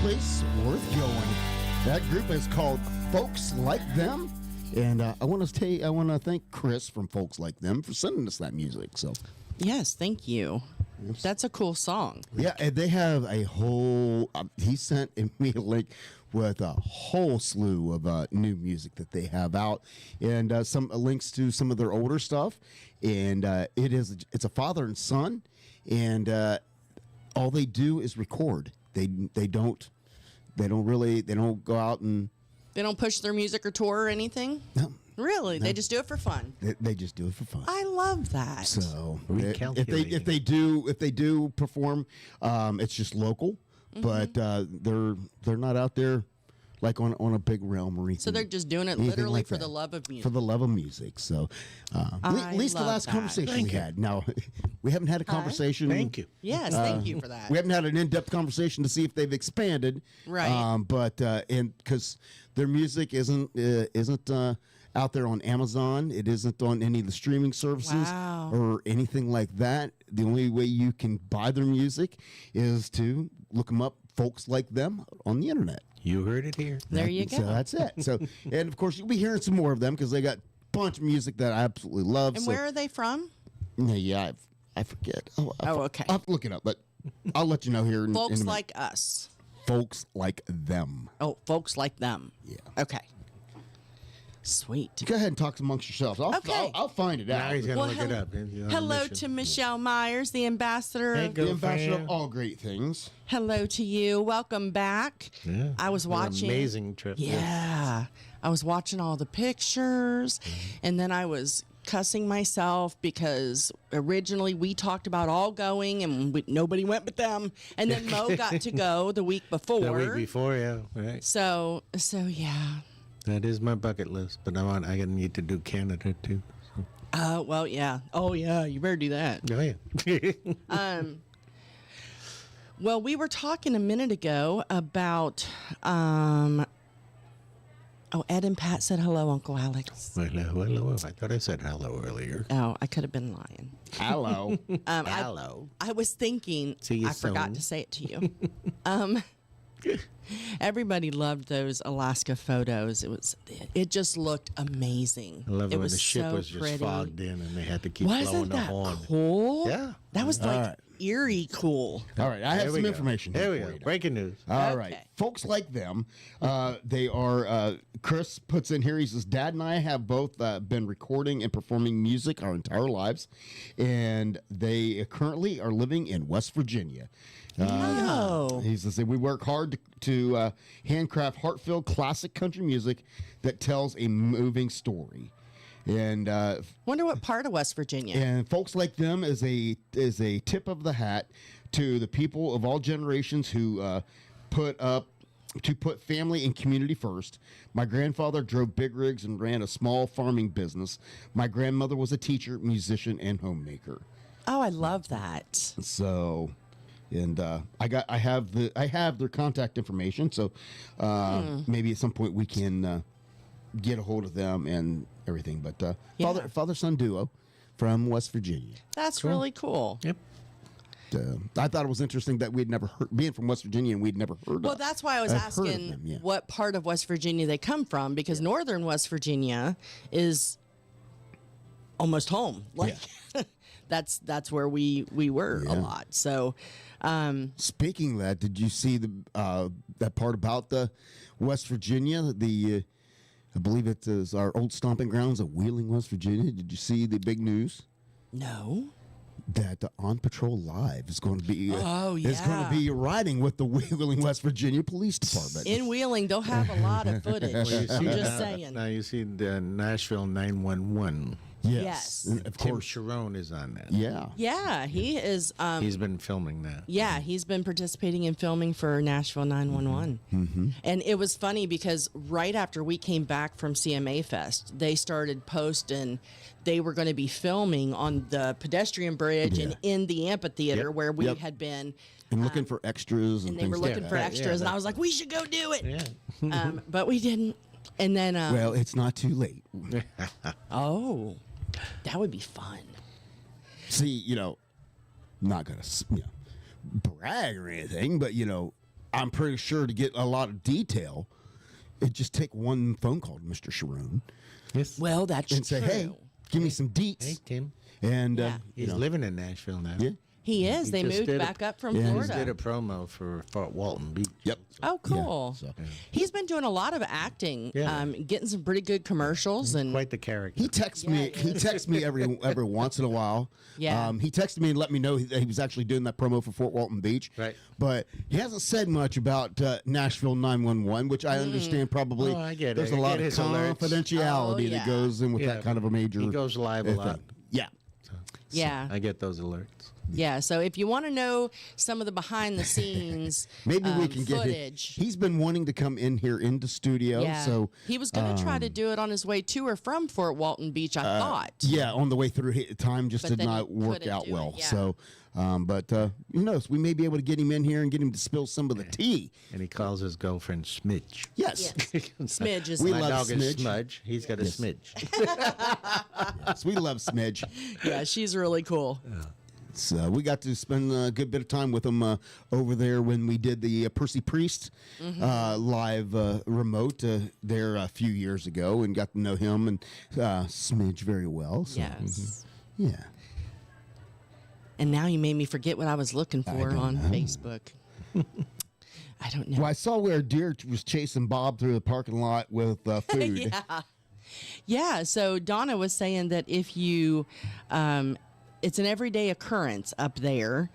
Place worth going. That group is called Folks Like Them, and I want to thank Chris from Folks Like Them for sending us that music. So, Yes, thank you. That's a cool song. Yeah, and they have a whole. He sent me a link with a whole slew of new music that they have out, and some links to some of their older stuff. And it's a father and son, and all they do is record. They don't go out and They don't push their music or tour or anything? no. Really? They just do it for fun. They just do it for fun. I love that. So Recalculating. if they do perform, it's just local, but they're not out there like on a big realm or anything. So they're just doing it anything literally like for that. the love of music. For the love of music. So at least the love last that. conversation we had. Now we haven't had a conversation. Thank you. Yes, thank you for that. We haven't had an in-depth conversation to see if they've expanded, Right. But and because their music isn't out there on Amazon, it isn't on any of the streaming services Wow. or anything like that. The only way you can buy their music is to look them up, folks like them, on the internet. You heard it here. There you go. So that's it. So and of course you'll be hearing some more of them because they got a bunch of music that I absolutely love. And so, where are they from? Yeah, I forget. Okay. I'll have to look it up, but I'll let you know here. In Folks a minute. like us. Folks like them. Oh, folks like them. Yeah. Okay. Sweet. Go ahead and talk amongst yourselves. Okay. I'll find it Now out. he's going to Well, look it up. He's on a Hello mission. to Michelle Myers, the ambassador. Hey, of- go The ambassador fan. of all great things. Hello to you. Welcome back. Yeah. I was An watching. amazing trip. Yeah. I was watching all the pictures, and then I was cussing myself because originally we talked about all going and nobody went but them, and then Mo got to go the week before. The week before, yeah, right. So yeah. That is my bucket list, but I need to do Canada too. Well, yeah. Oh, yeah. You better do that. Oh yeah. Well, we were talking a minute ago about. Ed and Pat said hello, Uncle Alex. Hello. I thought I said hello earlier. Oh, I could have been lying. Hello. Hello. I was thinking. See you I forgot soon. to say it to you. Everybody loved those Alaska photos. It just looked amazing. I love it it when was the ship so was just pretty. fogged in and they had to keep blowing Wasn't the that horn. cool? Yeah. That was like right. eerie cool. All right, I have some information. There we for go. you now. Breaking news. All right, Okay. folks like them, they are. Chris puts in here. He says, "Dad and I have both been recording and performing music our entire lives, and they currently are living in West Virginia." Oh. He says we work hard to handcraft heartfelt classic country music that tells a moving story, and Wonder what part of West Virginia. and folks like them is a tip of the hat to the people of all generations who put family and community first. My grandfather drove big rigs and ran a small farming business. My grandmother was a teacher, musician, and homemaker. Oh, I love that. So, and I have their contact information. So maybe at some point we can get a hold of them and everything. But Yeah. father son duo from West Virginia. That's really cool. Yep. I thought it was interesting that we'd never heard, being from West Virginia, and we'd never heard. Well, that's why I was I've heard of asking them, yeah. what part of West Virginia they come from, because northern West Virginia is almost home. Like that's where we were a lot. So Speaking of that, did you see that part about the West Virginia? I believe it is our old stomping grounds of Wheeling, West Virginia. Did you see the big news no. that the On Patrol Live is going to be is going yeah. to be riding with the Wheeling, West Virginia Police Department? In Wheeling, they'll have a lot of footage. Well, you see I'm just now- saying. Now you see the Nashville 911. Yes. And of Tim course. Sharon is on that. Yeah. Yeah, he is. He's been filming that. Yeah, he's been participating in filming for Nashville 911. Mm-hmm. And it was funny because right after we came back from CMA Fest, they started posting they were going to be filming on the pedestrian bridge and in the amphitheater Yep. where we Yep. had been. And looking for extras and, And they things were like looking that. for Right, extras, yeah, and I was like, we should go do it. Yeah. But we didn't. And then, Well, it's not too late. oh, that would be fun. See, not gonna brag or anything, but I'm pretty sure to get a lot of detail, it just take one phone call to Mr. Sharon Yes. Well, that's and say, true. "Hey, give me some deets." Hey, Tim. And Yeah. He's living in Nashville now. yeah, He is. They just moved did back up from Yeah, he He Florida. did a promo for Fort Walton Beach. Yep. Oh, cool. so- He's been doing a lot of acting, Yeah. getting some pretty good commercials. And Quite the character. He texts me. He texts me every once in a while. Yeah. He texted me and let me know that he was actually doing that promo for Fort Walton Beach. Right. But he hasn't said much about Nashville 911, which I understand probably. Oh, I get it. There's a I lot get of his alerts. confidentiality Oh, yeah. that goes in with Yeah. that kind of a major. He goes live a thing. lot. Yeah. yeah. I get those alerts. Yeah, so if you want to know some of the behind the scenes Maybe we can get him. footage. He's been wanting to come in here into studio. Yeah. So he was going to try to do it on his way to or from Fort Walton Beach, I thought. yeah, on the way through, time just But did then not he work couldn't out do it, well. yeah. So, but who knows? We may be able to get him in here and get him to spill some of the tea. And he calls his girlfriend Smidge. Yes. Yes. Smidge is We My love dog is Smidge. Smudge. He's got a smidge. Yes, we love Smidge. yeah, she's really cool. So we got to spend a good bit of time with him over there when we did the Percy Priest live remote there a few years ago, and got to know him and Smidge very well. So, Yes. yeah. And now you made me forget what I was looking for on Facebook. I don't know. Well, I saw where a deer was chasing Bob through the parking lot with food. Yeah. Yeah. So Donna was saying that if you, it's an everyday occurrence up there.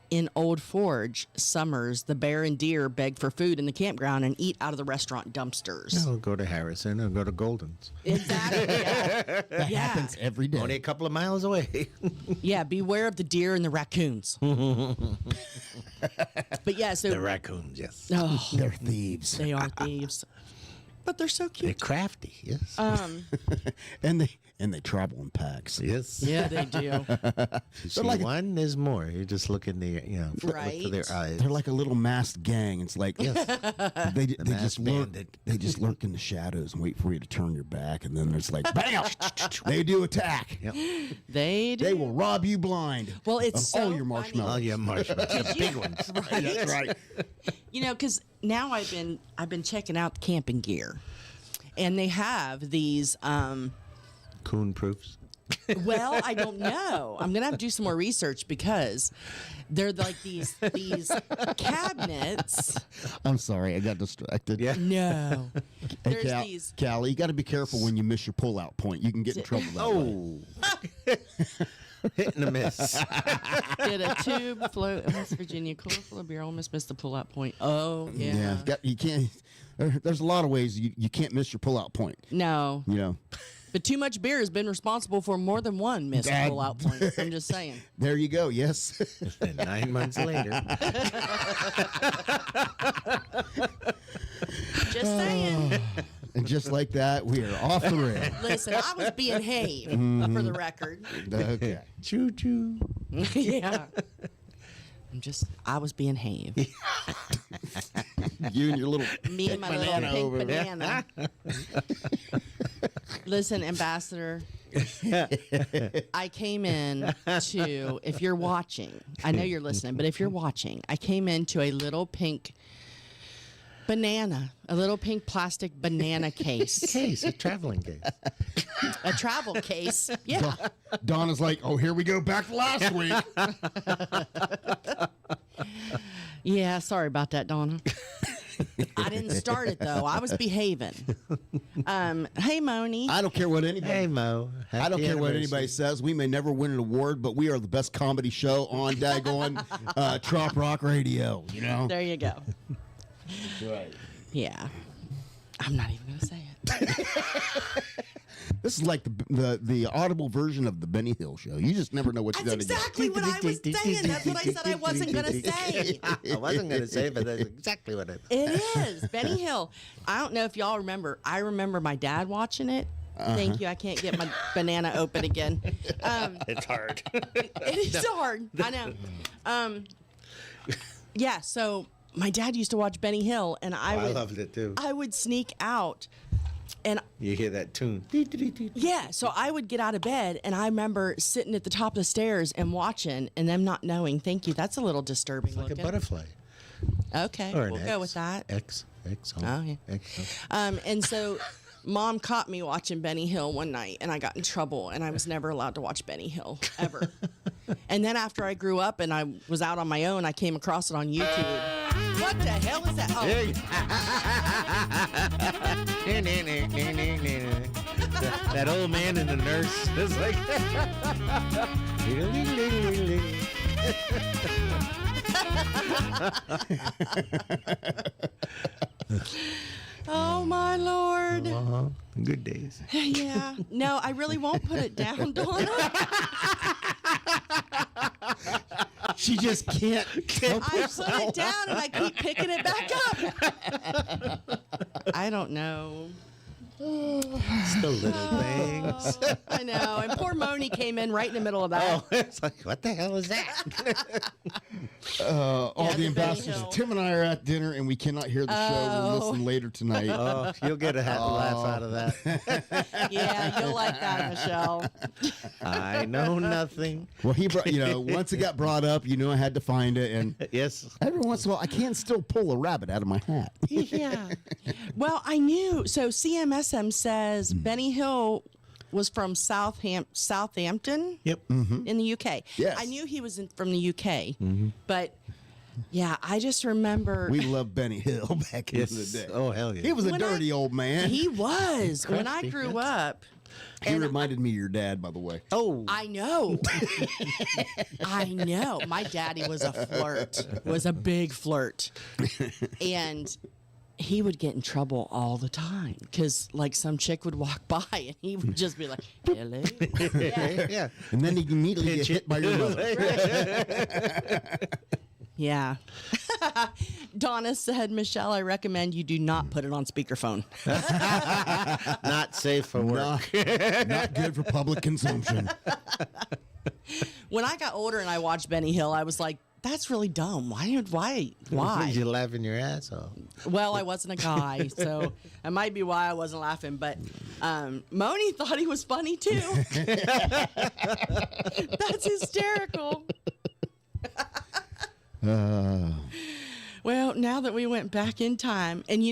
In Old Forge, summers, the bear and deer beg for food in the campground and eat out of the restaurant dumpsters. I'll go to Harrison or go to Golden's. Exactly. Yeah. That Yeah. happens every day. Only a couple of miles away. Yeah. Beware of the deer and the raccoons. But yeah. So The raccoons, yes. oh, They're thieves. they are thieves, but they're so They're cute. crafty, yes. And they travel in packs. yes. Yeah, they do. You see like a- one, there's more. You just look in the, look for Right. their eyes. They're like a little masked gang. It's like they just masked lurk. bandit. They just lurk in the shadows and wait for you to turn your back, and then there's like bam, they do attack. Yep. They do. They will rob you blind. Well, it's of so all your funny. marshmallows. Oh, yeah, marshmallows. The big ones. That's right. You know, because now I've been checking out the camping gear, and they have these. Coon proofs. Well, I don't know. I'm gonna have to do some more research because they're like these cabinets. I'm sorry, I got distracted. Yeah. No, Hey, there's these. Callie, you got to be careful when you miss your pull-out point. You can get in trouble that way. Oh. Hit and a miss. Did a tube float in West Virginia, cooler full of beer, almost missed the pull-out point. Oh yeah. You can't. There's a lot of ways you can't miss your pull-out point. No, You know. but too much beer has been responsible for more than one missed Dad. pull-out point. I'm just saying. There you go. Yes. And 9 months later. Just saying. And just like that, we are off the rail. Listen, I was being Have for the record. Okay. Choo choo. Yeah. I was being Have. You and your little Me and my little banana pink over there. banana. Listen, Ambassador, I came in to, if you're watching, I know you're listening, but if you're watching, I came into a little pink banana, a little pink plastic banana case, Case, a traveling case. a travel case. Yeah. Donna's like, oh, here we go back to last week. Yeah, sorry about that, Donna. I didn't start it though. I was behaving. Hey, Moni. I don't care what anybody. Hey, Mo. I don't Happy care what anniversary. anybody says. We may never win an award, but we are the best comedy show on Daggone Trop Rock Radio. You know. There you go. Right. Yeah. I'm not even going to say it. This is like the audible version of the Benny Hill show. You just never know what you're That's going to exactly what I was saying. That's what I said I wasn't going to say. I wasn't going to say, but that's exactly what it It is. Benny Hill. I don't know if y'all remember. I remember my dad watching it. Thank you. I can't get my banana open again. It's hard. It is hard. I know. Yeah, so my dad used to watch Benny Hill, and I I would loved it too. I would sneak out. And You hear that tune. yeah, so I would get out of bed, and I remember sitting at the top of the stairs and watching, and them not knowing. Thank you. That's a little disturbing Like a looking. butterfly. Okay, Or an we'll X. go with that. X. Oh, yeah. X. And so Mom caught me watching Benny Hill one night, and I got in trouble, and I was never allowed to watch Benny Hill ever. And then after I grew up and I was out on my own, I came across it on YouTube. What the hell is that? Oh, that old man and the nurse. It's like. oh my Lord. Good days. Yeah. No, I really won't put it down, Donna. She just can't. I put it down and I keep picking it back up. I don't know. It's the little things. I know. And poor Moni came in right in the middle of that. Oh, it's like, what the hell is that? All Yeah, the the ambassadors. Benny Hill. Tim and I are at dinner, and we cannot hear the show. We'll listen later tonight. Oh, you'll get a laugh out of that. Yeah, you'll like that, Michelle. I know nothing. Well, he brought, once it got brought up, I had to find it, and Yes. every once in a while, I can still pull a rabbit out of my hat. Yeah. Well, I knew. So CMSM says Benny Hill was from Southampton Yep. in the UK. Yes. I knew he was from the UK, but yeah, I just remember We loved Benny Hill back in Yes. the day. Oh, hell yeah. He was a When dirty old man. he was when I Crusty, grew up. He reminded me of your dad, by the way. Oh. I know. I know. My daddy was a flirt, was a big flirt. And he would get in trouble all the time because, like, some chick would walk by and he would just be like, hello. Yeah. Yeah. And then he immediately get Pinch hit it. by your mother. Yeah. Donna said, Michelle, I recommend you do not put it on speakerphone. Not safe for work. Not good for public consumption. When I got older and I watched Benny Hill, I was like, that's really dumb. Why? You laughing your ass off. Well, I wasn't a guy, so that might be why I wasn't laughing. But Moni thought he was funny too. That's hysterical. Well, now that we went back in time, and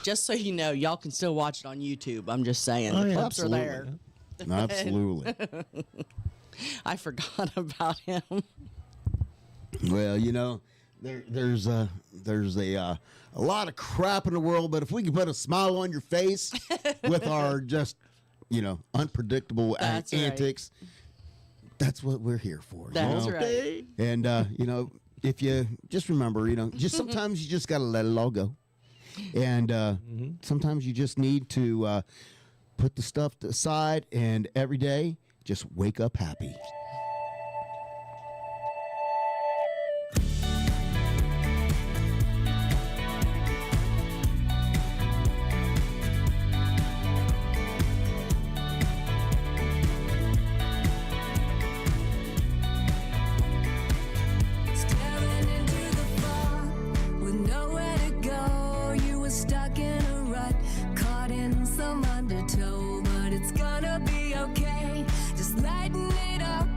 just so you know, y'all can still watch it on YouTube. I'm just saying, the clips are there. Absolutely. I forgot about him. Well, there's a lot of crap in the world, but if we can put a smile on your face with our just, unpredictable That's right. antics, that's what we're here for. That's right. And, if you just remember, just sometimes you just got to let it all go. And sometimes you just need to put the stuff aside and every day just wake up happy. Staring into the fog with nowhere to go. You were stuck in a rut, caught in some undertow, but it's gonna be okay. Just lighten it up.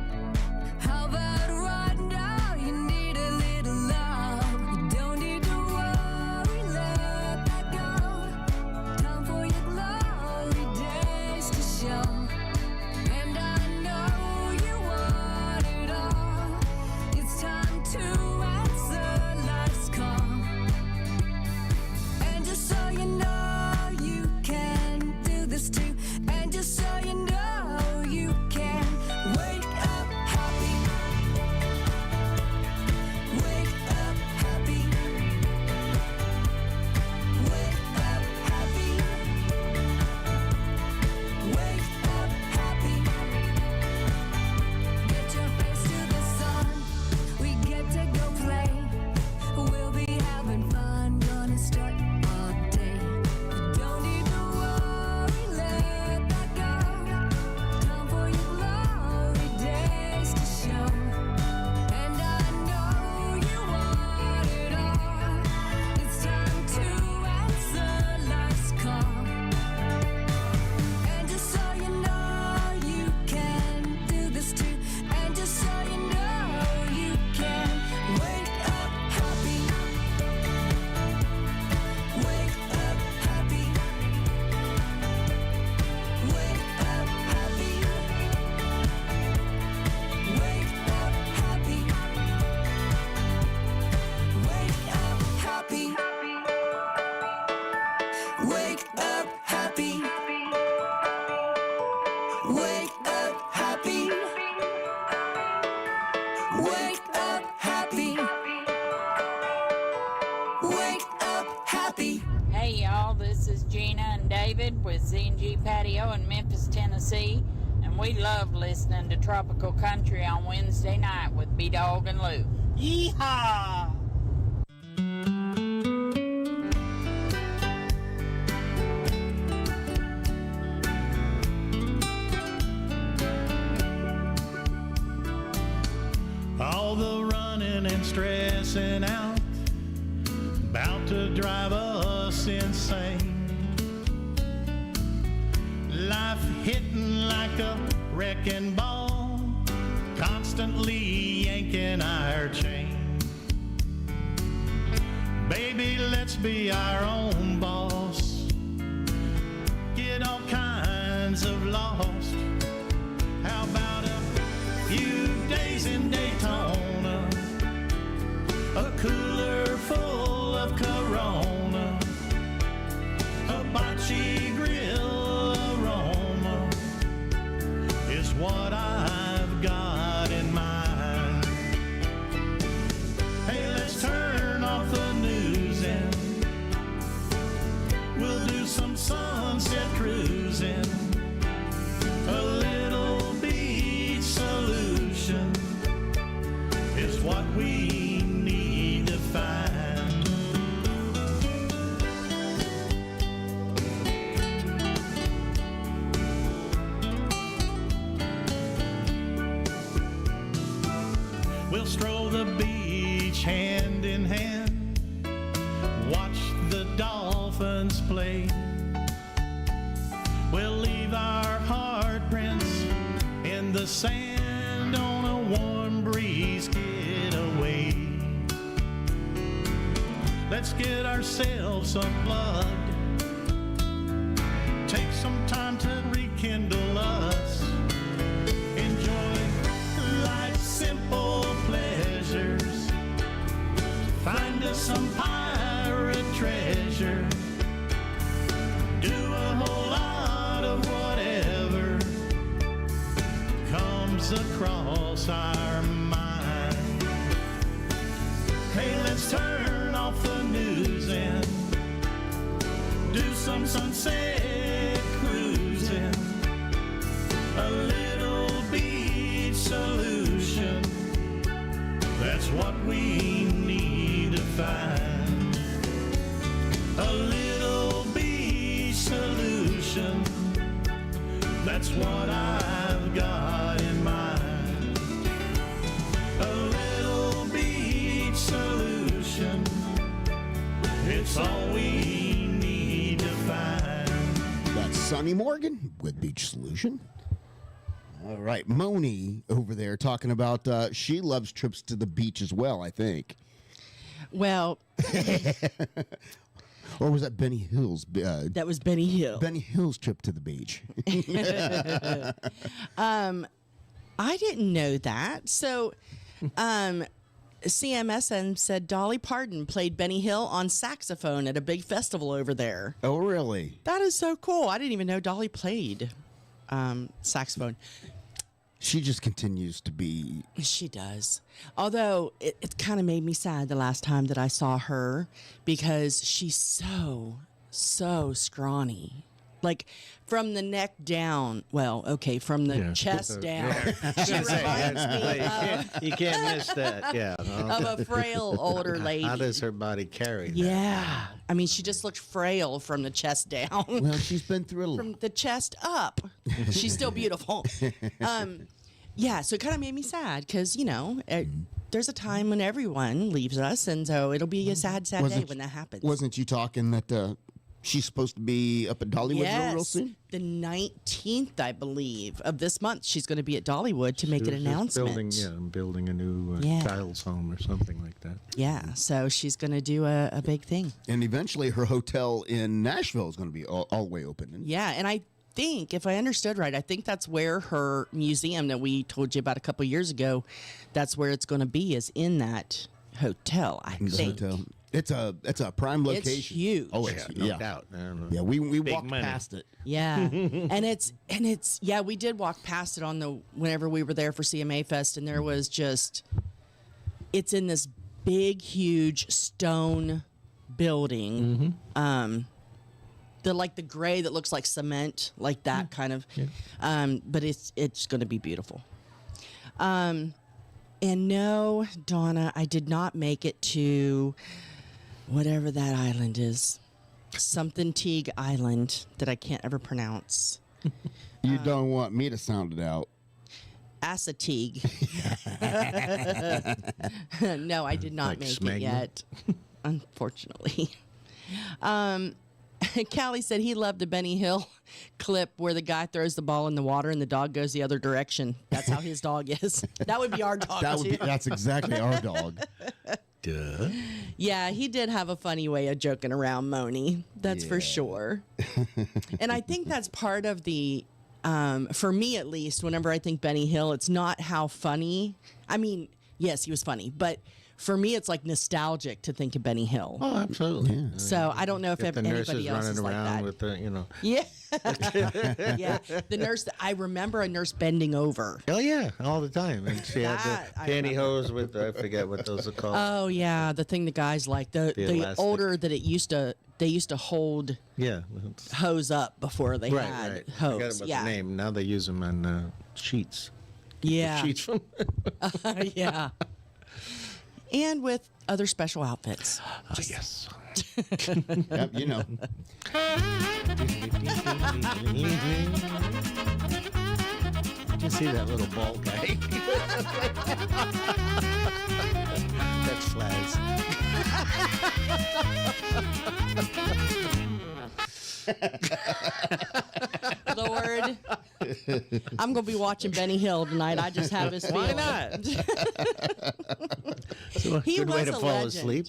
David with Z&G Patio in Memphis, Tennessee, and we love listening to Tropical Country on Wednesday night with B-Dawg and Lou. Yeehaw! All the running and stressing out, about to drive us insane. Life hitting like a wrecking ball, constantly yanking our chain. Baby, let's be our own boss, get all kinds of lost. How about a few days in Daytona, a cooler full of Corona, a bocce grill aroma is what I've got in mind. Hey, let's turn off the news and we'll do some sunset cruising. A little beach solution is what we need to find. We'll stroll the beach hand in hand, watch the dolphins play. We'll leave our heart prints in the sand on a warm breeze getaway. Let's get ourselves unplugged, take some time to rekindle us, enjoy life's simple pleasures, find us some pirate treasure, do a whole lot of whatever comes across our mind. Hey, let's turn off the news and do some sunset cruising. A little beach solution, that's what we need to find. A little beach solution, that's what I've got in mind. A little beach solution, it's all we need to find. That's Sonny Morgan with Beach Solution. All right, Moni over there talking about she loves trips to the beach as well, I think. Well, Or was that Benny Hill's? that was Benny Hill. Benny Hill's trip to the beach. I didn't know that. So, CMSN said Dolly Parton played Benny Hill on saxophone at a big festival over there. Oh, really? That is so cool. I didn't even know Dolly played saxophone. She just continues to be. She does. Although it kind of made me sad the last time that I saw her because she's so scrawny. Like from the neck down. Well, okay, from the chest down. She reminds me of, You can't miss that. Yeah. of a frail older lady. How does her body carry that? Yeah. I mean, she just looked frail from the chest down. Well, she's been through a lot. From the chest up. She's still beautiful. Yeah, so it kind of made me sad because, you know, there's a time when everyone leaves us, and so it'll be a sad day when that happens. Wasn't you talking that she's supposed to be up at Dollywood real soon? The 19th, I believe, of this month, she's going to be at Dollywood to make an announcement. Building a new child's home or something like that. Yeah, so she's going to do a big thing. And eventually her hotel in Nashville is going to be all the way open. Yeah, and I think, if I understood right, I think that's where her museum that we told you about a couple years ago, that's where it's going to be, is in that hotel, I think. Hotel. It's a prime location. It's huge. Oh, yeah. No doubt. Yeah, we walked money. past it. Yeah. and it's yeah, we did walk past it whenever we were there for CMA Fest, and there was just, it's in this big, huge stone building. the gray that looks like cement, like that kind of. Yeah. But it's going to be beautiful. And no, Donna, I did not make it to whatever that island is. Something Teague Island that I can't ever pronounce. You don't want me to sound it out. Assateague. No, I did not Like make smegma? it yet, unfortunately. Callie said he loved the Benny Hill clip where the guy throws the ball in the water and the dog goes the other direction. That's how his dog is. That would be our dog, too. That's exactly our dog. Duh. Yeah, he did have a funny way of joking around Moni. That's for sure. And I think that's part of the, for me at least, whenever I think Benny Hill, it's not how funny. I mean, yes, he was funny, but for me, it's like nostalgic to think of Benny Hill. Oh, absolutely. Yeah. So I don't know if the anybody nurses else running is like around that. with the, you know. Yeah. Yeah. The nurse, I remember a nurse bending over. Oh yeah, all the time, and she had That the I pantyhose with I forget what those are called. Oh yeah, the thing the guys like. The elastic. older that it used to, they used to hold Yeah. hose up before they Right, had right. I hose. forgot about Yeah. the name. Now they use them on sheets. Yeah. Sheets from. Yeah. And with other special outfits. Yes. Yep, you know. Did you see that little ball guy? That's Flaz. Lord, I'm gonna be watching Benny Hill tonight. I just have this feeling. Why not? He Good way was to a fall legend. asleep.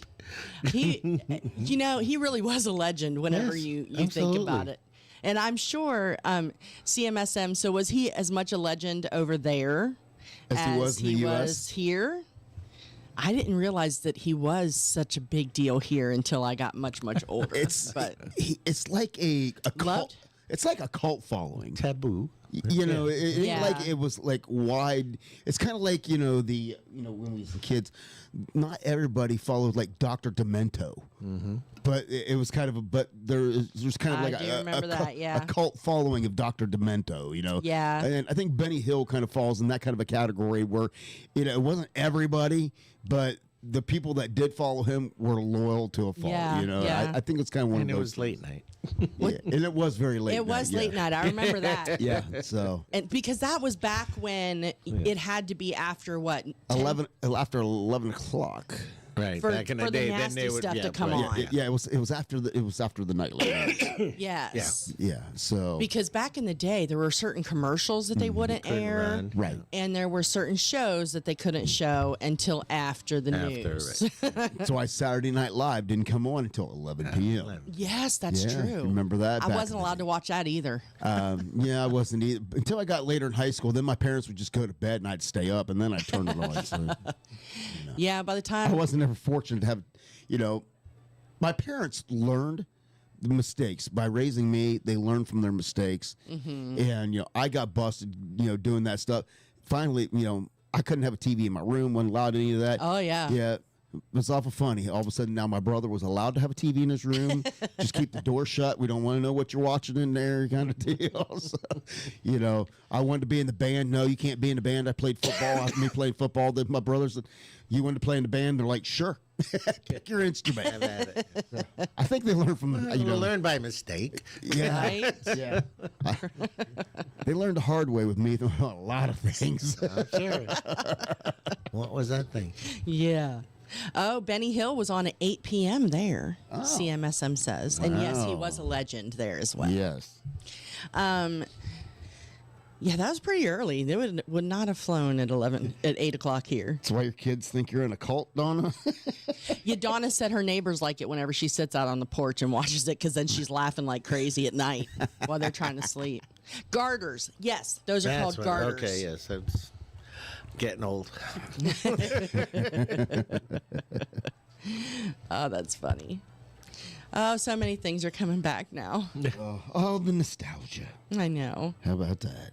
He, he really was a legend. Whenever Yes, you think about absolutely. it, and I'm sure CMSM. So was he as much a legend over there As he was in the US? was here? I didn't realize that he was such a big deal here until I got much older. It's but it's like a cult. Loved? It's like a cult following. Taboo. You know, it ain't Yeah. like it was like wide. It's kind of like when we was kids, not everybody followed like Dr. Demento, but it was kind of there's kind of I like do remember that, yeah. a cult following of Dr. Demento. Yeah. and I think Benny Hill kind of falls in that kind of a category where it wasn't everybody, but the people that did follow him were loyal to a fault. Yeah, yeah. I think it's kind of one And of it those. was late night. Yeah, and it was very late. it was late night. I remember that. Yeah, so And because that was back when it had to be after what 10? after 11 o'clock. Right. For- back in for the the day, nasty then they would stuff to yeah, come right. on. Yeah, it was after the nightlight. Yes. Yeah, so Because back in the day, there were certain commercials that they wouldn't Couldn't air, run. right. and there were certain shows that they couldn't show until after the After, news. right. So Saturday Night Live didn't come on until 11 p.m. 11. Yes, that's Yeah, true. remember that I back wasn't in the allowed to watch that either. Yeah, I wasn't either until I got later in high school. Then my parents would just go to bed and I'd stay up, and then I'd turn it on. So Yeah, by the I time wasn't ever fortunate to have, my parents learned the mistakes by raising me. They learned from their mistakes, and I got busted, doing that stuff. Finally, I couldn't have a TV in my room, wasn't allowed any of that. Oh, yeah. Yeah. It was awful funny. All of a sudden, now my brother was allowed to have a TV in his room. Just keep the door shut. We don't want to know what you're watching in there, kind of deal. So, I wanted to be in the band. No, you can't be in the band. I played football. Me playing football. Then my brother said, "You want to play in the band?" They're like, "Sure, pick your instrument." Have at it. I think they learned from the, You learn by mistake. yeah, right? yeah. They learned the hard way with me a lot of things. I'm sure. What was that thing? Yeah. Oh, Benny Hill was on at 8 p.m. there, CMSM says. And yes, he was a legend there as well. Yes. Yeah, that was pretty early. They would not have flown at 8 o'clock here. That's why your kids think you're in a cult, Donna. Yeah, Donna said her neighbors like it whenever she sits out on the porch and watches it because then she's laughing like crazy at night while they're trying to sleep. Garters. Yes, those are called garters. Okay, yes. That's getting old. Oh, that's funny. Oh, so many things are coming back now. Oh, the nostalgia. I know. How about that?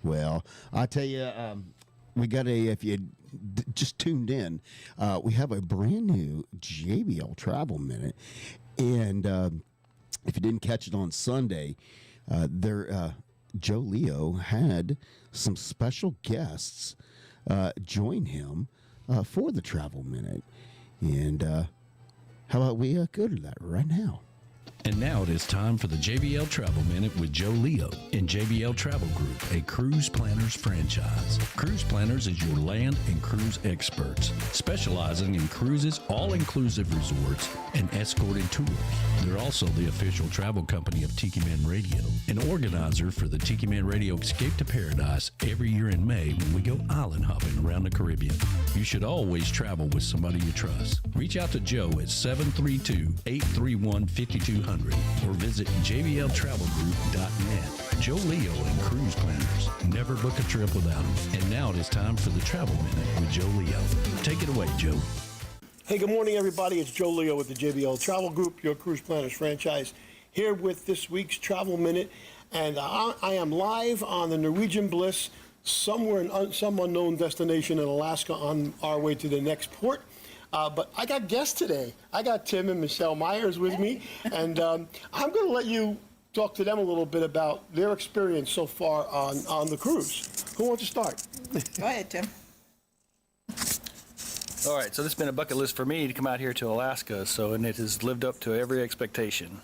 Well, I tell you, we got if you just tuned in, we have a brand new JBL Travel Minute. And if you didn't catch it on Sunday, Joe Leo had some special guests join him for the Travel Minute. And how about we go to that right now? And now it is time for the JBL Travel Minute with Joe Leo in JBL Travel Group, a cruise planners franchise. Cruise Planners is your land and cruise experts, specializing in cruises, all-inclusive resorts, and escorted tours. They're also the official travel company of Tiki Man Radio, an organizer for the Tiki Man Radio Escape to Paradise every year in May when we go island hopping around the Caribbean. You should always travel with somebody you trust. Reach out to Joe at 732-831-5200 or visit jbltravelgroup.net. Joe Leo and Cruise Planners. Never book a trip without them. And now it is time for the Travel Minute with Joe Leo. Take it away, Joe. Hey, good morning, everybody. It's Joe Leo with the JBL Travel Group, your Cruise Planners franchise, here with this week's Travel Minute. And I am live on the Norwegian Bliss, somewhere in some unknown destination in Alaska on our way to the next port. But I got guests today. I got Tim and Michelle Myers with me, and I'm going to let you talk to them a little bit about their experience so far on the cruise. Who wants to start? Go ahead, Tim. All right, so this has been a bucket list for me to come out here to Alaska, and it has lived up to every expectation.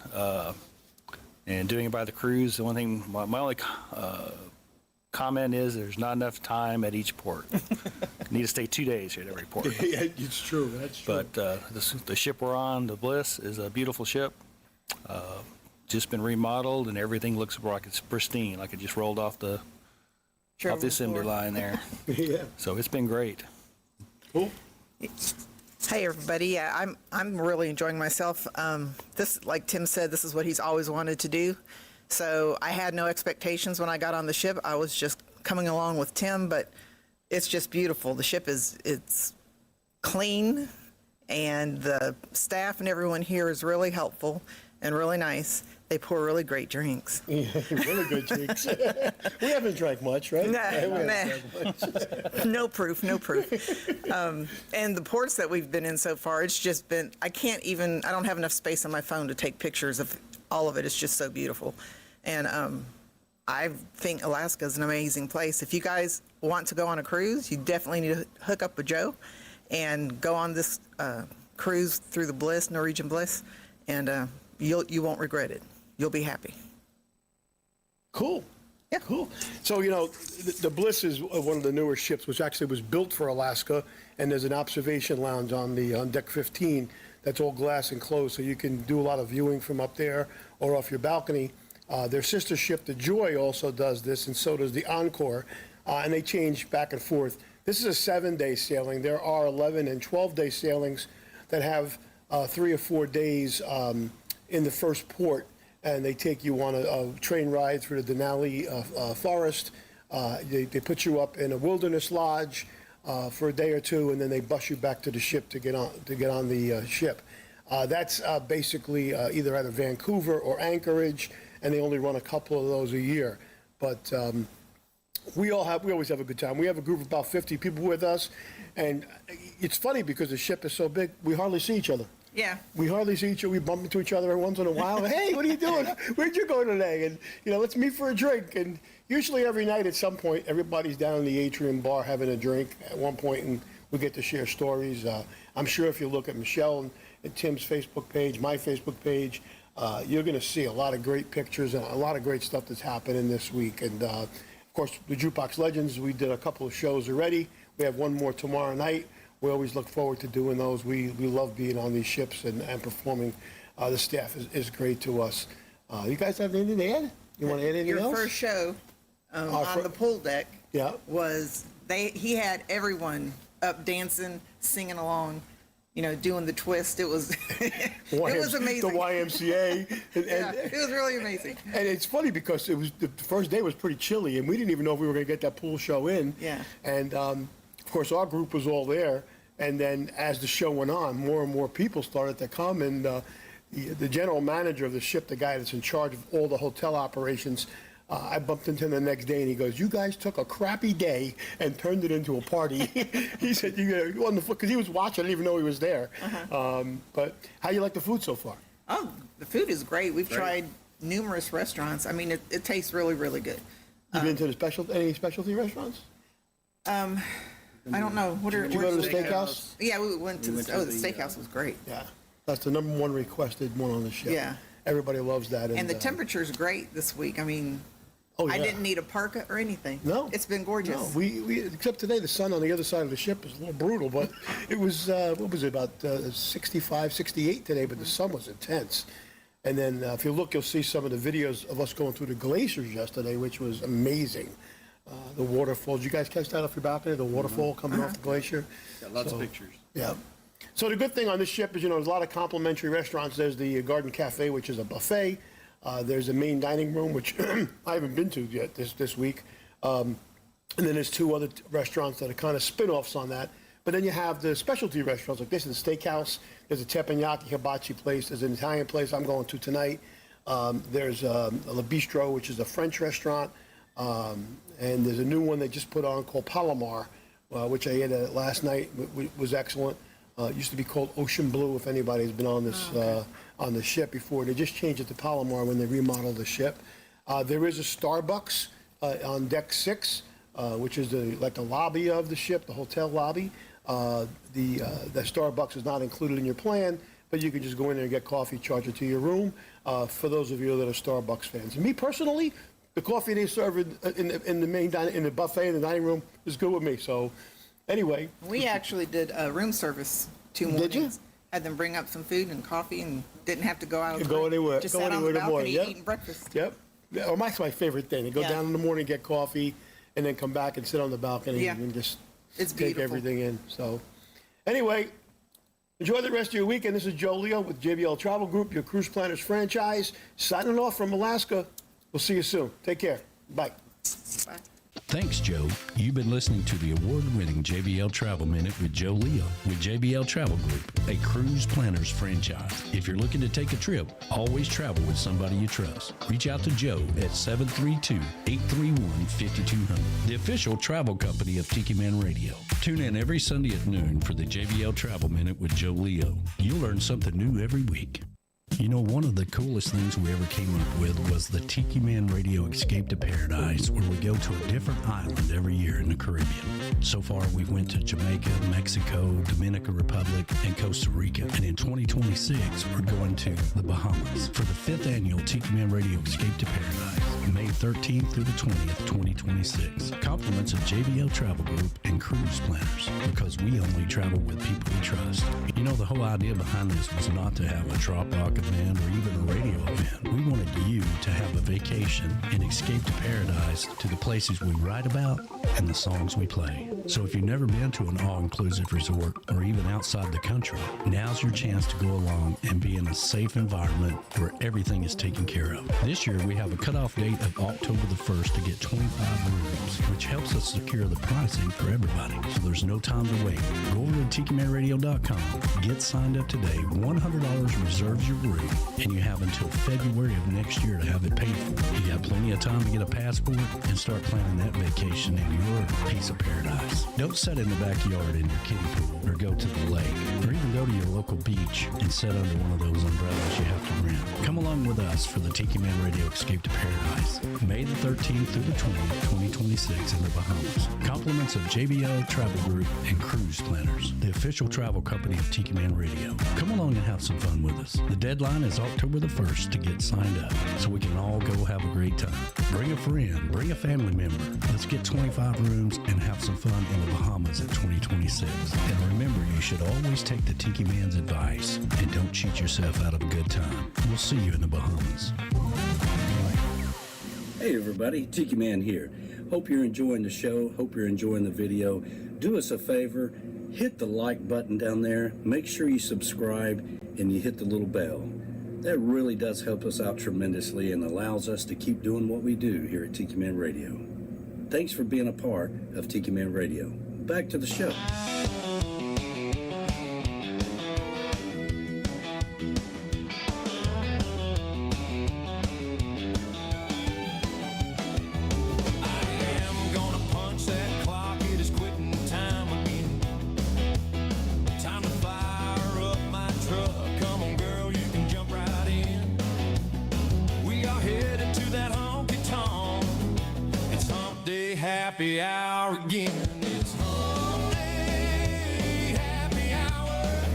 And doing it by the cruise, the one thing, my only comment is there's not enough time at each port. Need to stay 2 days here at every port. Yeah, it's true. That's true. But the ship we're on, the Bliss, is a beautiful ship. Just been remodeled, and everything looks like it's pristine, like it just rolled off the assembly line there. Yeah. So it's been great. Cool. Hey everybody, yeah, I'm really enjoying myself. This, like Tim said, this is what he's always wanted to do. So I had no expectations when I got on the ship. I was just coming along with Tim, but it's just beautiful. The ship it's clean, and the staff and everyone here is really helpful and really nice. They pour really great drinks. Yeah, really good drinks. We haven't drank much, right? No proof. And the ports that we've been in so far, it's just been, I don't have enough space on my phone to take pictures of all of it. It's just so beautiful. And I think Alaska is an amazing place. If you guys want to go on a cruise, you definitely need to hook up with Joe and go on this cruise through the Bliss, Norwegian Bliss, and you won't regret it. You'll be happy. Cool. Yeah. Cool. So, the Bliss is one of the newer ships, which actually was built for Alaska, and there's an observation lounge on deck 15 that's all glass enclosed, so you can do a lot of viewing from up there or off your balcony. Their sister ship, the Joy, also does this, and so does the Encore, and they change back and forth. This is a 7-day sailing. There are 11 and 12-day sailings that have 3 or 4 days in the first port, and they take you on a train ride through the Denali forest. They put you up in a wilderness lodge for a day or two, and then they bus you back to the ship to get on the ship. That's basically either out of Vancouver or Anchorage, and they only run a couple of those a year. But we always have a good time. We have a group of about 50 people with us, and it's funny because the ship is so big, we hardly see each other. Yeah. We hardly see each other. We bump into each other once in a while. Hey, what are you doing? Where'd you go today? And, let's meet for a drink. And usually every night at some point, everybody's down in the atrium bar having a drink at one point, and we get to share stories. I'm sure if you look at Michelle and Tim's Facebook page, my Facebook page, you're going to see a lot of great pictures and a lot of great stuff that's happening this week. And, of course, the Jukebox Legends, we did a couple of shows already. We have one more tomorrow night. We always look forward to doing those. We love being on these ships and performing. The staff is great to us. You guys have anything to add? You want to add anything else? Your first show on the pool deck was, he had everyone up dancing, singing along, doing the twist. It was it was amazing. The YMCA. It was really amazing. And it's funny because the first day was pretty chilly, and we didn't even know if we were going to get that pool show in. Yeah. And of course, our group was all there, and then as the show went on, more and more people started to come, and the general manager of the ship, the guy that's in charge of all the hotel operations, I bumped into him the next day, and he goes, "You guys took a crappy day and turned it into a party." He said, "You on the foot," because he was watching. I didn't even know he was there. But how you like the food so far? Oh, the food is great. We've tried numerous restaurants. I mean, it tastes really, really good. You been to any specialty restaurants? I don't know. Did you go to the steakhouse? Yeah, we went to the steakhouse was great. Yeah, that's the number one requested one on the ship. Yeah. Everybody loves that. And the temperature's great this week. I mean, I didn't need a parka or anything. No. It's been gorgeous. No, we except today the sun on the other side of the ship is a little brutal, but it was, what was it, about 65, 68 today, but the sun was intense. And then if you look, you'll see some of the videos of us going through the glaciers yesterday, which was amazing. The waterfalls. You guys catch that off your balcony, the waterfall coming off the glacier? Got lots of pictures. Yeah. So the good thing on this ship is, there's a lot of complimentary restaurants. There's the Garden Cafe, which is a buffet. There's a main dining room, which I haven't been to yet this week. And then there's two other restaurants that are kind of spin-offs on that. But then you have the specialty restaurants, like this is a steakhouse. There's a teppanyaki hibachi place. There's an Italian place I'm going to tonight. There's La Bistro, which is a French restaurant. And there's a new one they just put on called Palomar, which I ate at last night. Was excellent. It used to be called Ocean Blue, if anybody's been on this on the ship before. They just changed it to Palomar when they remodeled the ship. There is a Starbucks on deck 6, which is like the lobby of the ship, the hotel lobby. The Starbucks is not included in your plan, but you can just go in there and get coffee, charge it to your room. For those of you that are Starbucks fans, and me personally, the coffee they serve in the main in the buffet in the dining room is good with me. So, anyway, we actually did room service 2 mornings. Did you? Had them bring up some food and coffee, and didn't have to go out. Go anywhere. Just Go sat on anywhere the in the morning. balcony eating breakfast. Yep. Yeah, well, that's my favorite thing. To go down in the morning, get coffee, and then come back and sit on the balcony and just take beautiful. everything in. So, anyway, enjoy the rest of your weekend. This is Joe Leo with JBL Travel Group, your cruise planners franchise, signing off from Alaska. We'll see you soon. Take care. Bye. Bye. Thanks, Joe. You've been listening to the award-winning JBL Travel Minute with Joe Leo with JBL Travel Group, a cruise planners franchise. If you're looking to take a trip, always travel with somebody you trust. Reach out to Joe at 732-831-5200, the official travel company of Tiki Man Radio. Tune in every Sunday at noon for the JBL Travel Minute with Joe Leo. You'll learn something new every week. You know, one of the coolest things we ever came up with was the Tiki Man Radio Escape to Paradise, where we go to a different island every year in the Caribbean. So far, we've went to Jamaica, Mexico, Dominican Republic, and Costa Rica. And in 2026, we're going to the Bahamas for the 5th annual Tiki Man Radio Escape to Paradise, May 13th through the 20th, 2026. Compliments of JBL Travel Group and Cruise Planners, because we only travel with people we trust. You know, the whole idea behind this was not to have a drop-rock event or even a radio event. We wanted you to have a vacation and escape to paradise, to the places we write about and the songs we play. So if you've never been to an all-inclusive resort or even outside the country, now's your chance to go along and be in a safe environment where everything is taken care of. This year we have a cutoff date of October the 1st to get 25 rooms, which helps us secure the pricing for everybody. So there's no time to wait. Go over to TikiManRadio.com, get signed up today. $100 reserves your room, and you have until February of next year to have it paid for. You got plenty of time to get a passport and start planning that vacation in your piece of paradise. Don't sit in the backyard in your kiddie pool, or go to the lake, or even go to your local beach and sit under one of those umbrellas you have to rent. Come along with us for the Tiki Man Radio Escape to Paradise, May the 13th through the 20th, 2026 in the Bahamas. Compliments of JBL Travel Group and Cruise Planners, the official travel company of Tiki Man Radio. Come along and have some fun with us. The deadline is October the 1st to get signed up, so we can all go have a great time. Bring a friend, bring a family member. Let's get 25 rooms and have some fun in the Bahamas in 2026. And remember, you should always take the Tiki Man's advice and don't cheat yourself out of a good time. We'll see you in the Bahamas. Hey everybody, Tiki Man here. Hope you're enjoying the show. Hope you're enjoying the video. Do us a favor, hit the like button down there. Make sure you subscribe and you hit the little bell. That really does help us out tremendously and allows us to keep doing what we do here at Tiki Man Radio. Thanks for being a part of Tiki Man Radio. Back to the show. Time to fire up my truck. Come on, girl, you can jump right happy hour again. It's hump day, happy hour.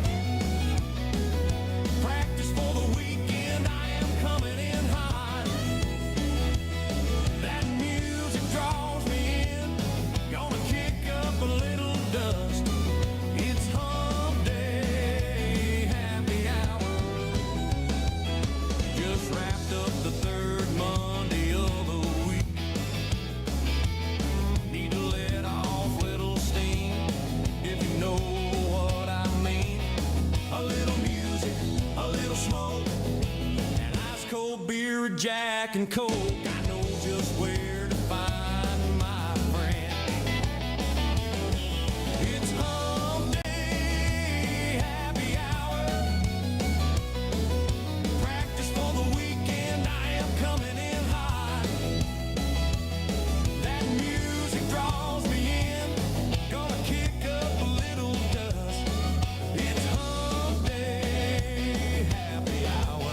Practice for the weekend, I am coming in hot. That music draws me in, gonna kick up a little dust. It's hump day, happy hour. Just wrapped up the third Monday of the week. Need to let off little steam, if you know what I mean. A little music, a little smoke, and ice cold beer with Jack and Coke. I know just where to find my friend. It's hump day, happy hour. Practice for the weekend, I am coming in hot. That music draws me in, gonna kick up a little dust. It's hump day, happy hour.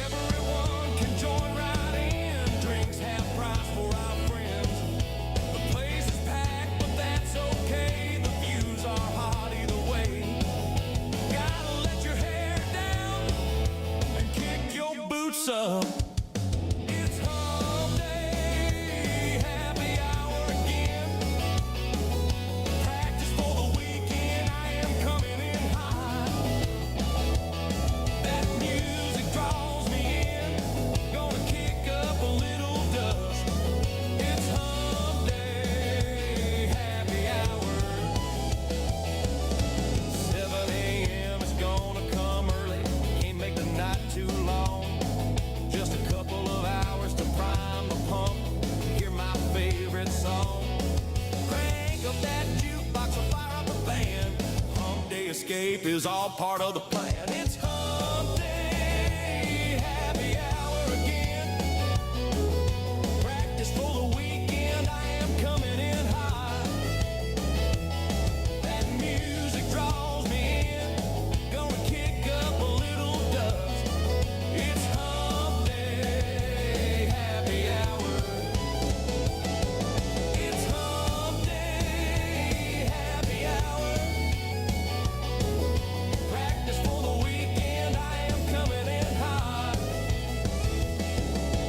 Everyone can join right in. Drinks half price for our friends. The place is packed, but that's okay. The views are hot either way. Gotta let your hair down and kick your boots up. It's hump day, happy hour again. Practice for the weekend, I am coming in hot. That music draws me in, gonna kick up a little dust. It's hump day, happy hour. 7 a.m. is gonna come early, can't make the night too long. Just a couple of hours to prime the pump, hear my favorite song. Crank up that jukebox or fire up a band. Hump day escape is all part of the plan. It's hump day, happy hour again. Practice for the weekend, I am coming in hot. That music draws me in, gonna kick up a little dust. It's hump day, happy hour. It's hump day, happy hour. Practice for the weekend, I am coming in hot.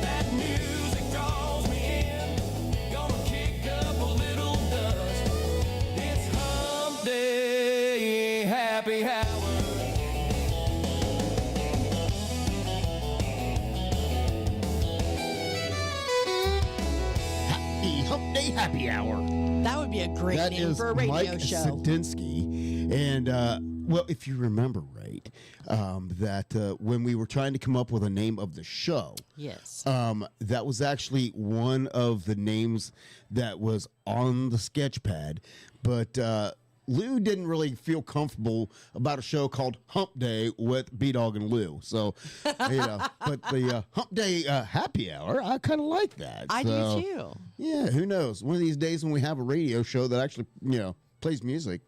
That music draws me in, gonna kick up a little dust. It's hump day, happy hour. Happy Hump Day Happy Hour. That would be a great That name is for a radio Mike show. Sidinsky. And, well, if you remember right, that when we were trying to come up with a name of the show, Yes. that was actually one of the names that was on the sketch pad. But Lou didn't really feel comfortable about a show called Hump Day with B-Dawg and Lou. So, but the Hump Day Happy Hour, I kind of like that. I So, do too. Yeah, who knows? One of these days when we have a radio show that actually, plays music.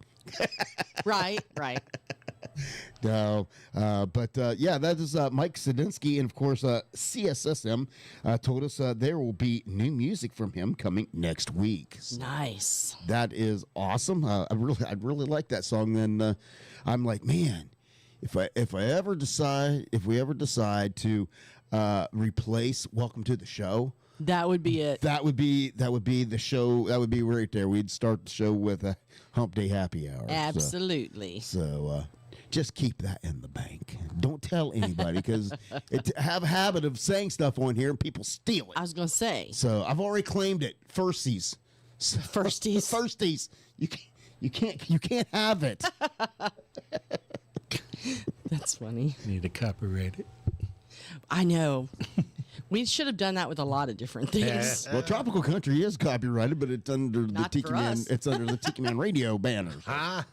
Right, right. No, but yeah, that is Mike Sidinsky, and of course CSSM told us there will be new music from him coming next week. So Nice. that is awesome. I'd really like that song. Then I'm like, man, if we ever decide to replace Welcome to the Show, That would be it. that would be the show. That would be right there. We'd start the show with a Hump Day Happy Hour. Absolutely. So just keep that in the bank. Don't tell anybody because I have a habit of saying stuff on here and people steal it. I was going to say. So I've already claimed it. Firsties. Firsties. Firsties. You can't have it. That's funny. Need to copyright it. I know. We should have done that with a lot of different things. Well, tropical country is copyrighted, but it's under the Not Tiki for Man. us. It's under the Tiki Man Radio banner. I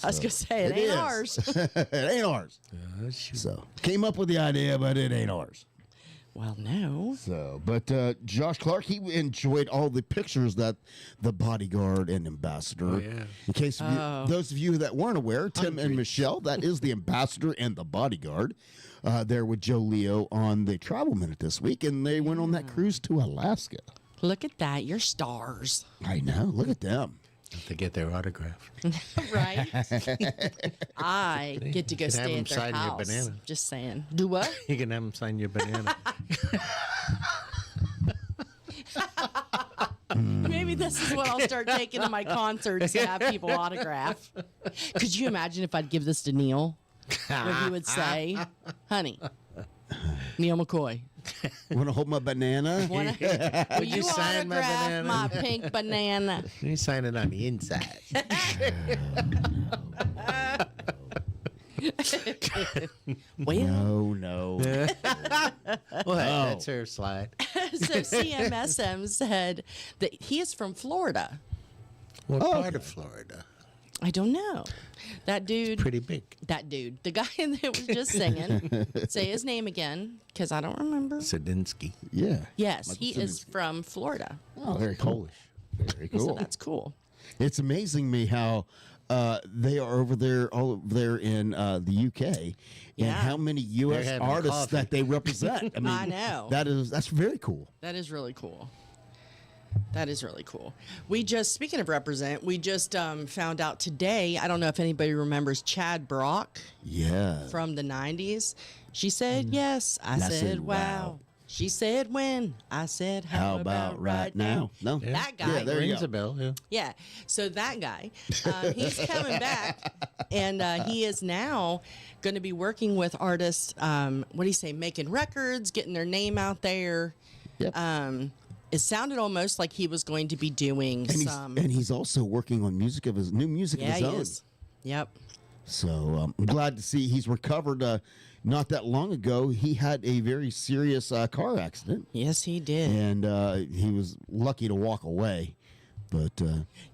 was gonna say it ain't is. ours. It ain't ours. So came up with the idea, but it ain't ours. Well, no. So, but Josh Clark, he enjoyed all the pictures that the bodyguard and ambassador. In case of you, those of you that weren't aware, Tim and Michelle, that is the ambassador and the bodyguard. There with Joe Leo on the Travel Minute this week, and they went on that cruise to Alaska. Look at that. You're stars. I know. Look at them. To get their autograph. Right? I get to go You can have stay them at their sign your house. banana. Just saying. Do what? You can have them sign your banana. Maybe this is what I'll start taking to my concerts to have people autograph. Could you imagine if I'd give this to Neil? What he would say, honey, Neil McCoy. Want to hold my banana? Will you sign my autograph banana? my pink banana? You sign it on the inside. Well, no. Well, that's her slide. so CMSM said that he is from Florida. What part of Florida? I don't know. That dude. Pretty big. That dude. The guy that was just singing. Say his name again, because I don't remember. Sadinsky. Yeah. Yes, Michael he is from Florida. Oh, very cool. Very cool. So that's cool. It's amazing me how they are over there, all over there in the UK, and how many U.S. having artists coffee. that they represent. I mean, I know. that's very cool. That is really cool. That is really cool. We just, speaking of represent, we just found out today, I don't know if anybody remembers Chad Brock Yeah. from the 90s. She said, yes. I said, wow. She said, when? I said, how about right now? No. That guy. Yeah, there you Rings go. a bell, yeah. Yeah. So that guy, he's coming back, and he is now going to be working with artists. What do you say? Making records, getting their name out there. Yep. It sounded almost like he was going to be doing And some. he's also working on music of his new music Yeah, of his he own. is. Yep. So I'm glad to see he's recovered. Not that long ago, he had a very serious car accident. Yes, he did. And he was lucky to walk away. But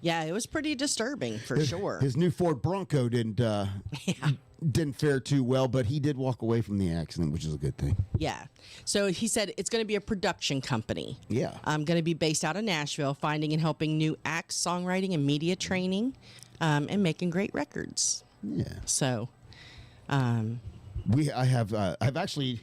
Yeah, it was pretty disturbing for sure. his new Ford Bronco didn't fare too well, but he did walk away from the accident, which is a good thing. Yeah. So he said it's going to be a production company. Yeah. I'm going to be based out of Nashville, finding and helping new acts, songwriting, and media training, and making great records. Yeah. So, I've actually,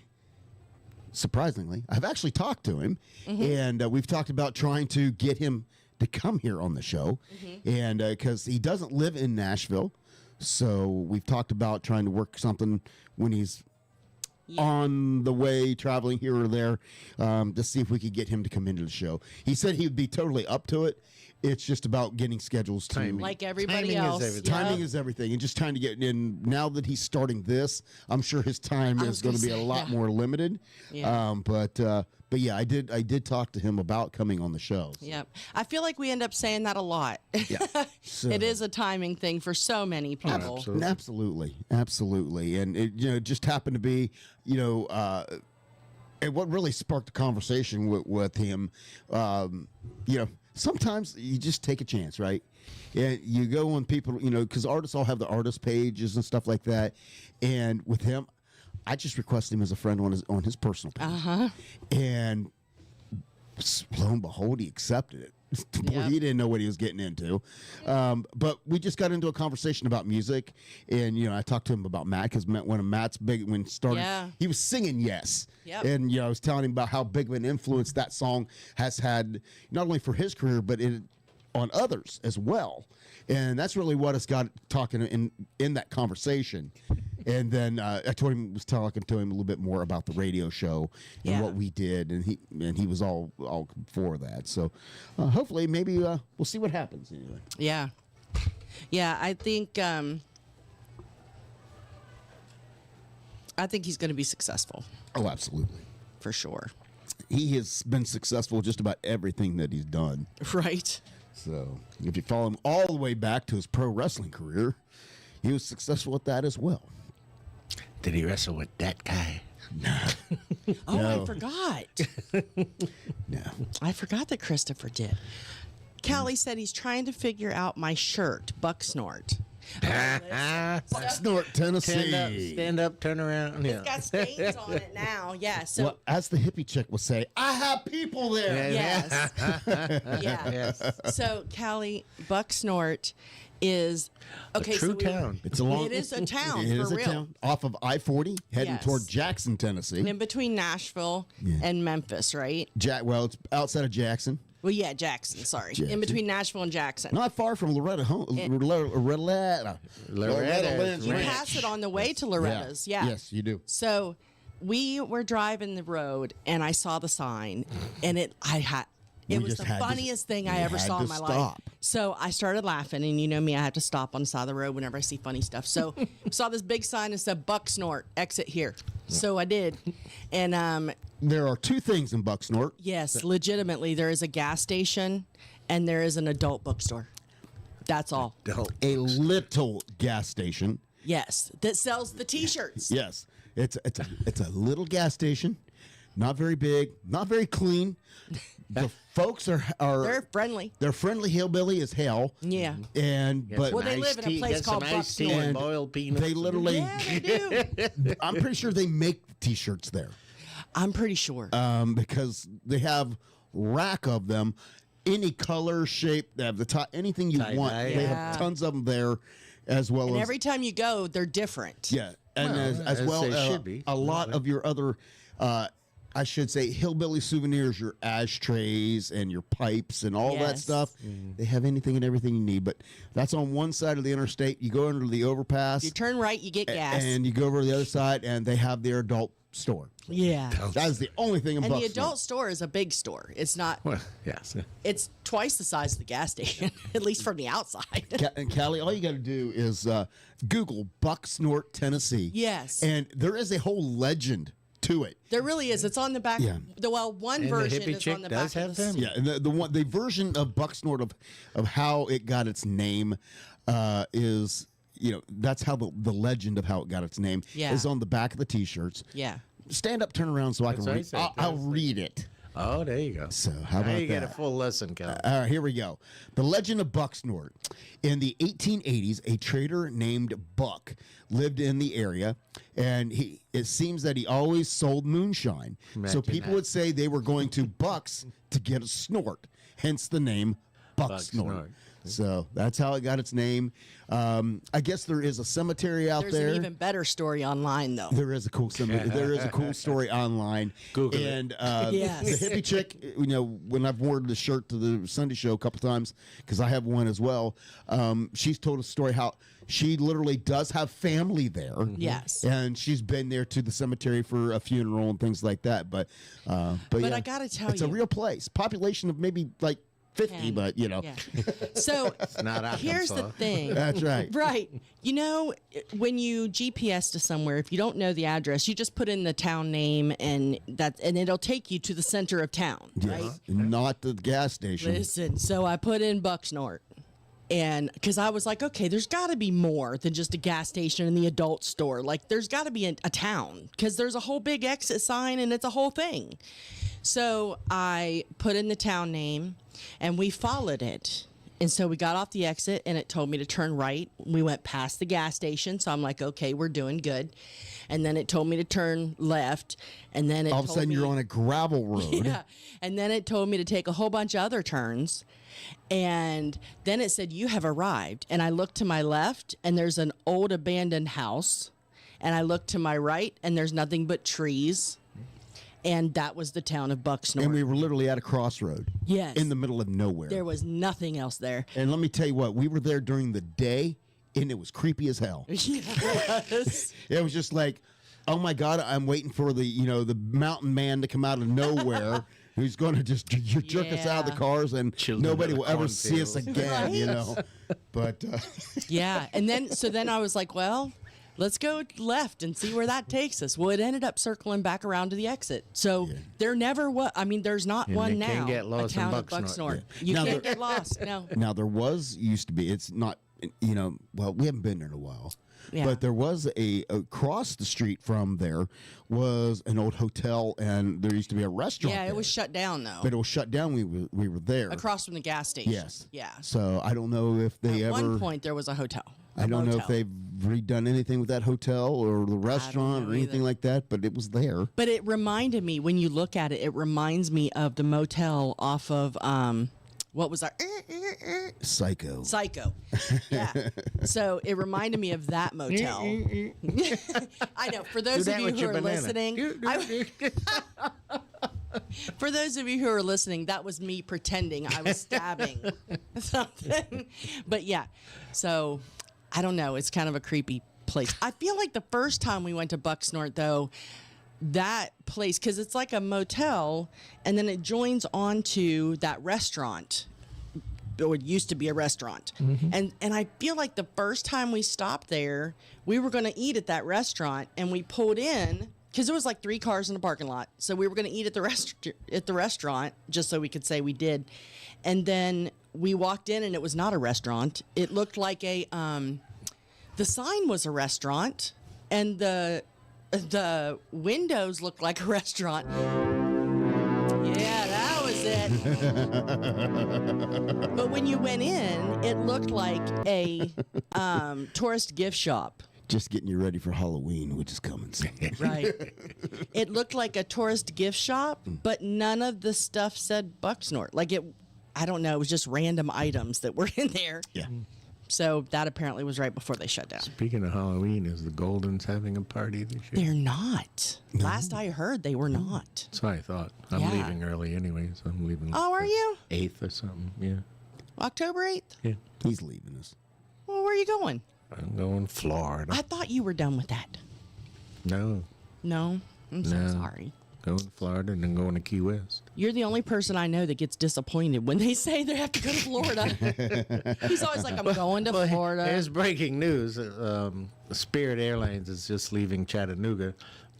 surprisingly, I've actually talked to him, and we've talked about trying to get him to come here on the show, and because he doesn't live in Nashville, so we've talked about trying to work something when he's on the way traveling here or there, to see if we could get him to come into the show. He said he would be totally up to it. It's just about getting schedules to like everybody Timing is else. everything. Timing is everything, and just trying to get in. Now that he's starting this, I'm sure his time I is was going to be gonna a say, lot yeah. more limited. Yeah. But yeah, I did talk to him about coming on the show. Yep. I feel like we end up saying that a lot. Yeah. So- It is a timing thing for so many people. Absolutely, and it just happened to be and what really sparked the conversation with him. Sometimes you just take a chance, right? And you go on people, because artists all have the artist pages and stuff like that. And with him, I just requested him as a friend on his personal page. And lo and behold, he accepted it. Boy, he didn't know what he was getting into. But we just got into a conversation about music, and I talked to him about Matt, because one of Matt's big when started. Yeah. He was singing Yes, Yep. and I was telling him about how big of an influence that song has had, not only for his career but on others as well. And that's really what us got talking in that conversation. And then I was talking to him a little bit more about the radio show and what we did, and he was all for that. So hopefully, maybe we'll see what happens anyway. Yeah. Yeah, I think he's going to be successful. Oh, absolutely. For sure. He has been successful just about everything that he's done. Right. So if you follow him all the way back to his pro wrestling career, he was successful at that as well. Did he wrestle with that guy? Oh, No. I forgot. No. I forgot that Christopher did. Callie said he's trying to figure out my shirt, Bucksnort. Bucksnort, Tennessee. Stand up, turn around. It's got stains on it now. Yeah. So Well, as the hippie chick would say, I have people there. yes. Yeah. So Callie, Bucksnort is okay. true so we- town. It's a long. It is a town, It for is a real. town off of I-40, heading Yes. toward Jackson, Tennessee. In between Nashville and Memphis, right? Well, it's outside of Jackson, Well, yeah, Jackson. Sorry, in Jackson. between Nashville and Jackson. not far from Loretta. Loretta Lynn's You Ranch. pass it on the way to Loretta's. Yeah. Yes, you do. So we were driving the road, and I saw the sign, and It We was just the had to- funniest thing I we ever had saw in to my stop. life. So I started laughing, and you know me, I have to stop on the side of the road whenever I see funny stuff. So saw this big sign that said Bucksnort, exit here. So I did. And There are two things in Bucksnort. yes, legitimately, there is a gas station and there is an adult bookstore. That's all. A little gas station. Yes, that sells the T-shirts. Yes, it's a little gas station, not very big, not very clean. The folks are They're friendly. They're friendly hillbilly as hell. Yeah. And Get but some Well, they live iced in a tea- place get some called iced tea Bucksnort. and boiled peanuts. they literally. Yeah, they do. I'm pretty sure they make T-shirts there I'm pretty sure. because they have rack of them, any color, shape. They have the top, anything you Tie-dye. want. They Yeah. have tons of them there, as well and as every time you go, they're different. yeah, and Well, as as well they should be. a lot of your other. I should say hillbilly souvenirs, your ashtrays and your pipes and all that Yes. stuff. They have anything and everything you need. But that's on one side of the interstate. You go under the overpass. You turn right, you get gas. And you go over to the other side, and they have their adult store. yeah. That is the only thing in And the Bucksnort. adult store is a big store. It's not. Well, yes. It's twice the size of the gas station, at least from the outside. And Callie, all you got to do is Google Bucksnort, Tennessee. Yes. And there is a whole legend to it. There really is. It's on the back. Yeah. One And the version hippie is chick on the does back have of the them? Yeah, and the version of Bucksnort of how it got its name is, that's how the legend of how it got its name Yeah. is on the back of the T-shirts. Yeah. Stand up, turn around, so I can That's what I read. said. I'll read it. Oh, there you go. So how now about you get a that? full lesson, Cal. All right, here we go. The legend of Bucksnort. In the 1880s, a trader named Buck lived in the area, and it seems that he always sold moonshine. So Imagine people that. would say they were going to Bucks to get a snort, hence the name Bucksnort. Bucksnort. So that's how it got its name. I guess there is a cemetery out There's there. an even better story online, though. There is a cool there is a cool story online. Google it. and Yes. the hippie chick, when I've worn the shirt to the Sunday show a couple times because I have one as well. She's told a story how she literally does have family there. Yes. and she's been there to the cemetery for a funeral and things like that. But yeah, I gotta tell it's a you- real place. Population of maybe like 50, 10. but Yeah. So not here's the Arkansas. thing. that's right. Right. When you GPS to somewhere, if you don't know the address, you just put in the town name and it'll take you to the center of town, right? Yes, not the gas station. Listen, so I put in Bucksnort. And because I was like, okay, there's got to be more than just a gas station and the adult store. Like, there's got to be a town because there's a whole big exit sign and it's a whole thing. So I put in the town name and we followed it. And so we got off the exit and it told me to turn right. We went past the gas station. So I'm like, okay, we're doing good. And then it told me to turn left. And then it All of a told sudden, me, you're on a gravel road. yeah. And then it told me to take a whole bunch of other turns. And then it said, you have arrived. And I looked to my left and there's an old abandoned house. And I looked to my right and there's nothing but trees. And that was the town of Bucksnort. And we were literally at a crossroad. Yes. In the middle of nowhere. There was nothing else there. And let me tell you what, we were there during the day, and it was creepy as hell. Yes. It was just like, oh my God, I'm waiting for the mountain man to come out of nowhere. Who's going to just jerk us out of the Yeah. cars, and Children nobody of the will ever see us cornfields. again, Right. But Yeah. And then I was like, well, let's go left and see where that takes us. Well, it ended up circling back around to the exit. So there never was. I mean, there's not And one you now. can't get lost a in town of Bucksnort. Bucksnort. Yeah. You Now can't there- get lost. No. now there used to be. It's not well, we haven't been there in a while. Yeah. But there was across the street from there was an old hotel, and there used to be a restaurant. Yeah, there. it was shut down though. But it was shut down. We were there Across from the gas station. Yes. Yeah. So I don't know if they At ever. one point there was a hotel. I don't know if motel. they've redone anything with that hotel or the restaurant know or anything either. like that, but it was there. But it reminded me, when you look at it, it reminds me of the motel off of what was that? Psycho. Psycho. Yeah. So it reminded me of that motel. I know. For those of you who are listening, for those of you who are listening, that was me pretending I was stabbing something. But yeah. So I don't know. It's kind of a creepy place. I feel like the first time we went to Bucksnort, though, that place, because it's like a motel, and then it joins onto that restaurant. It used to be a restaurant. And I feel like the first time we stopped there, we were going to eat at that restaurant, and we pulled in because there was like 3 cars in the parking lot. So we were going to eat at the restaurant just so we could say we did. And then we walked in, and it was not a restaurant. It looked like a the sign was a restaurant, and the windows looked like a restaurant. Yeah, that was it. But when you went in, it looked like a tourist gift shop. Just getting you ready for Halloween, which is coming soon. Right. It looked like a tourist gift shop, but none of the stuff said Bucksnort. Like I don't know, it was just random items that were in there. Yeah. So that apparently was right before they shut down. Speaking of Halloween, is the Goldens having a party this year? They're not. Last I heard, they were not. That's what I thought. I'm Yeah. leaving early anyway, so I'm leaving. Oh, are you? 8th or something, yeah. October 8th? Yeah. He's leaving us. Well, where are you going? I'm going Florida. I thought you were done with that. No. No? I'm so No. sorry. Going to Florida and then going to Key West. You're the only person I know that gets disappointed when they say they have to go to Florida. He's always like, I'm going to Florida. Here's breaking news. Spirit Airlines is just leaving Chattanooga,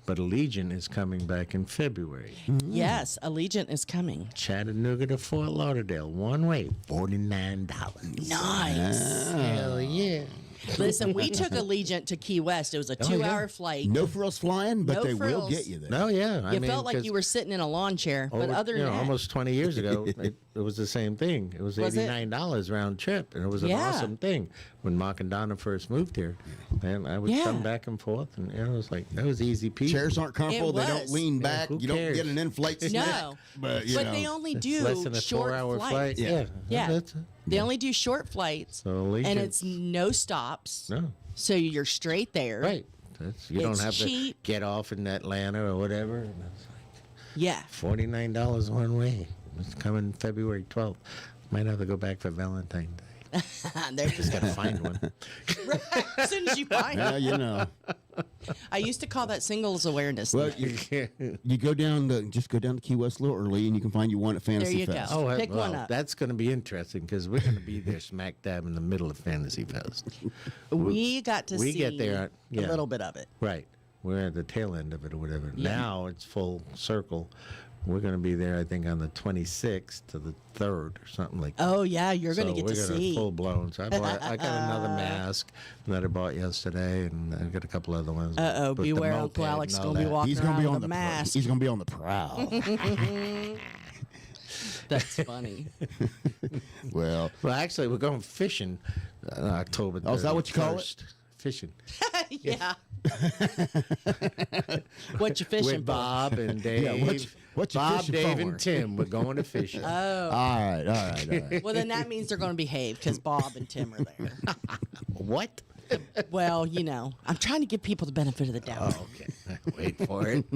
but Allegiant is coming back in February. Yes, Allegiant is coming. Chattanooga to Fort Lauderdale, one way, $49. Nice. Hell yeah. Listen, we took Allegiant to Key West. It was a 2-hour flight. No frills flying, but No they will frills. get you there. Oh, yeah. You felt like you were sitting in a lawn chair, but other than that, almost 20 years ago, it was the same thing. It was Was it? $89 round trip, and it was an Yeah. awesome thing. When Mark and Donna first moved here, and I would Yeah. come back and forth, and it was like, that was easy peasy. Chairs aren't comfortable. It They don't was. lean Yeah, back. who You don't cares? get an in-flight snack. No. But, you but know. they only do Less than a short 4-hour flights. flight. Yeah. Yeah. That's it. They only do short flights, So Allegiant- and it's no stops. No. So you're straight there. Right. You don't It's have cheap. to get off in Atlanta or whatever. And it's like Yeah. $49 one way. It's coming February 12th. Might have to go back for Valentine's Day. There you Just got to find one. As soon as you find Yeah, it. you know. I used to call that singles awareness. Well, you go down just go down to Key West a little early, and you can find you one at Fantasy you go. Fest. Oh, Pick one up. That's going to be interesting because we're going to be there smack dab in the middle of Fantasy Fest. We got to we see get there, a little bit of it. Right. We're at the tail end of it or whatever. Now it's full circle. We're going to be there, I think, on the 26th to the 3rd or something like that. Oh, yeah, you're going to get to we're gonna see. full blown. So I got another mask that I bought yesterday, and I got a couple other ones. Uh-oh, with the beware moped Uncle Alex and is all going to be that. walking He's gonna around be with on a the mask. He's gonna be on the prowl. That's funny. Well, actually, we're going fishing October 31st. Oh, is that what you call it? Fishing. Yeah. What you fishing With Bob and Dave. Yeah, what you Bob, fishing Dave, for? and Tim. We're going to fishing. Oh. all right. Well, then that means they're going to behave because Bob and Tim are there. What? Well, you know, I'm trying to give people the benefit of the doubt. Oh, okay. Wait for it.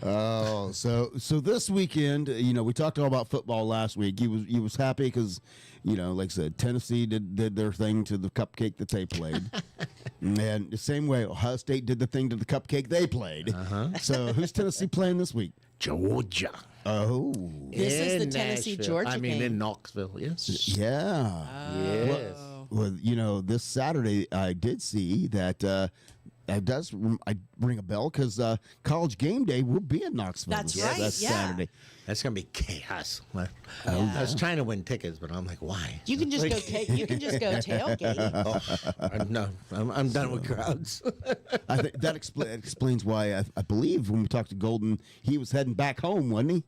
Oh, so this weekend, we talked all about football last week. You was happy because, like I said, Tennessee did their thing to the cupcake that they played, and the same way Ohio State did the thing to the cupcake they played. So who's Tennessee playing this week? Georgia. Oh, This is the In Tennessee-Georgia Nashville. I mean, game. in Knoxville, yes. yeah. Yes. Well, this Saturday I did see that It does. I ring a bell because College Game Day will be in Knoxville. That's this right, yeah. Saturday. That's gonna be chaos. I was trying to win tickets, but I'm like, why? You can just go. You can just go tailgate. No, I'm done with crowds. I think that explains why I believe when we talked to Golden, he was heading back home, wasn't he?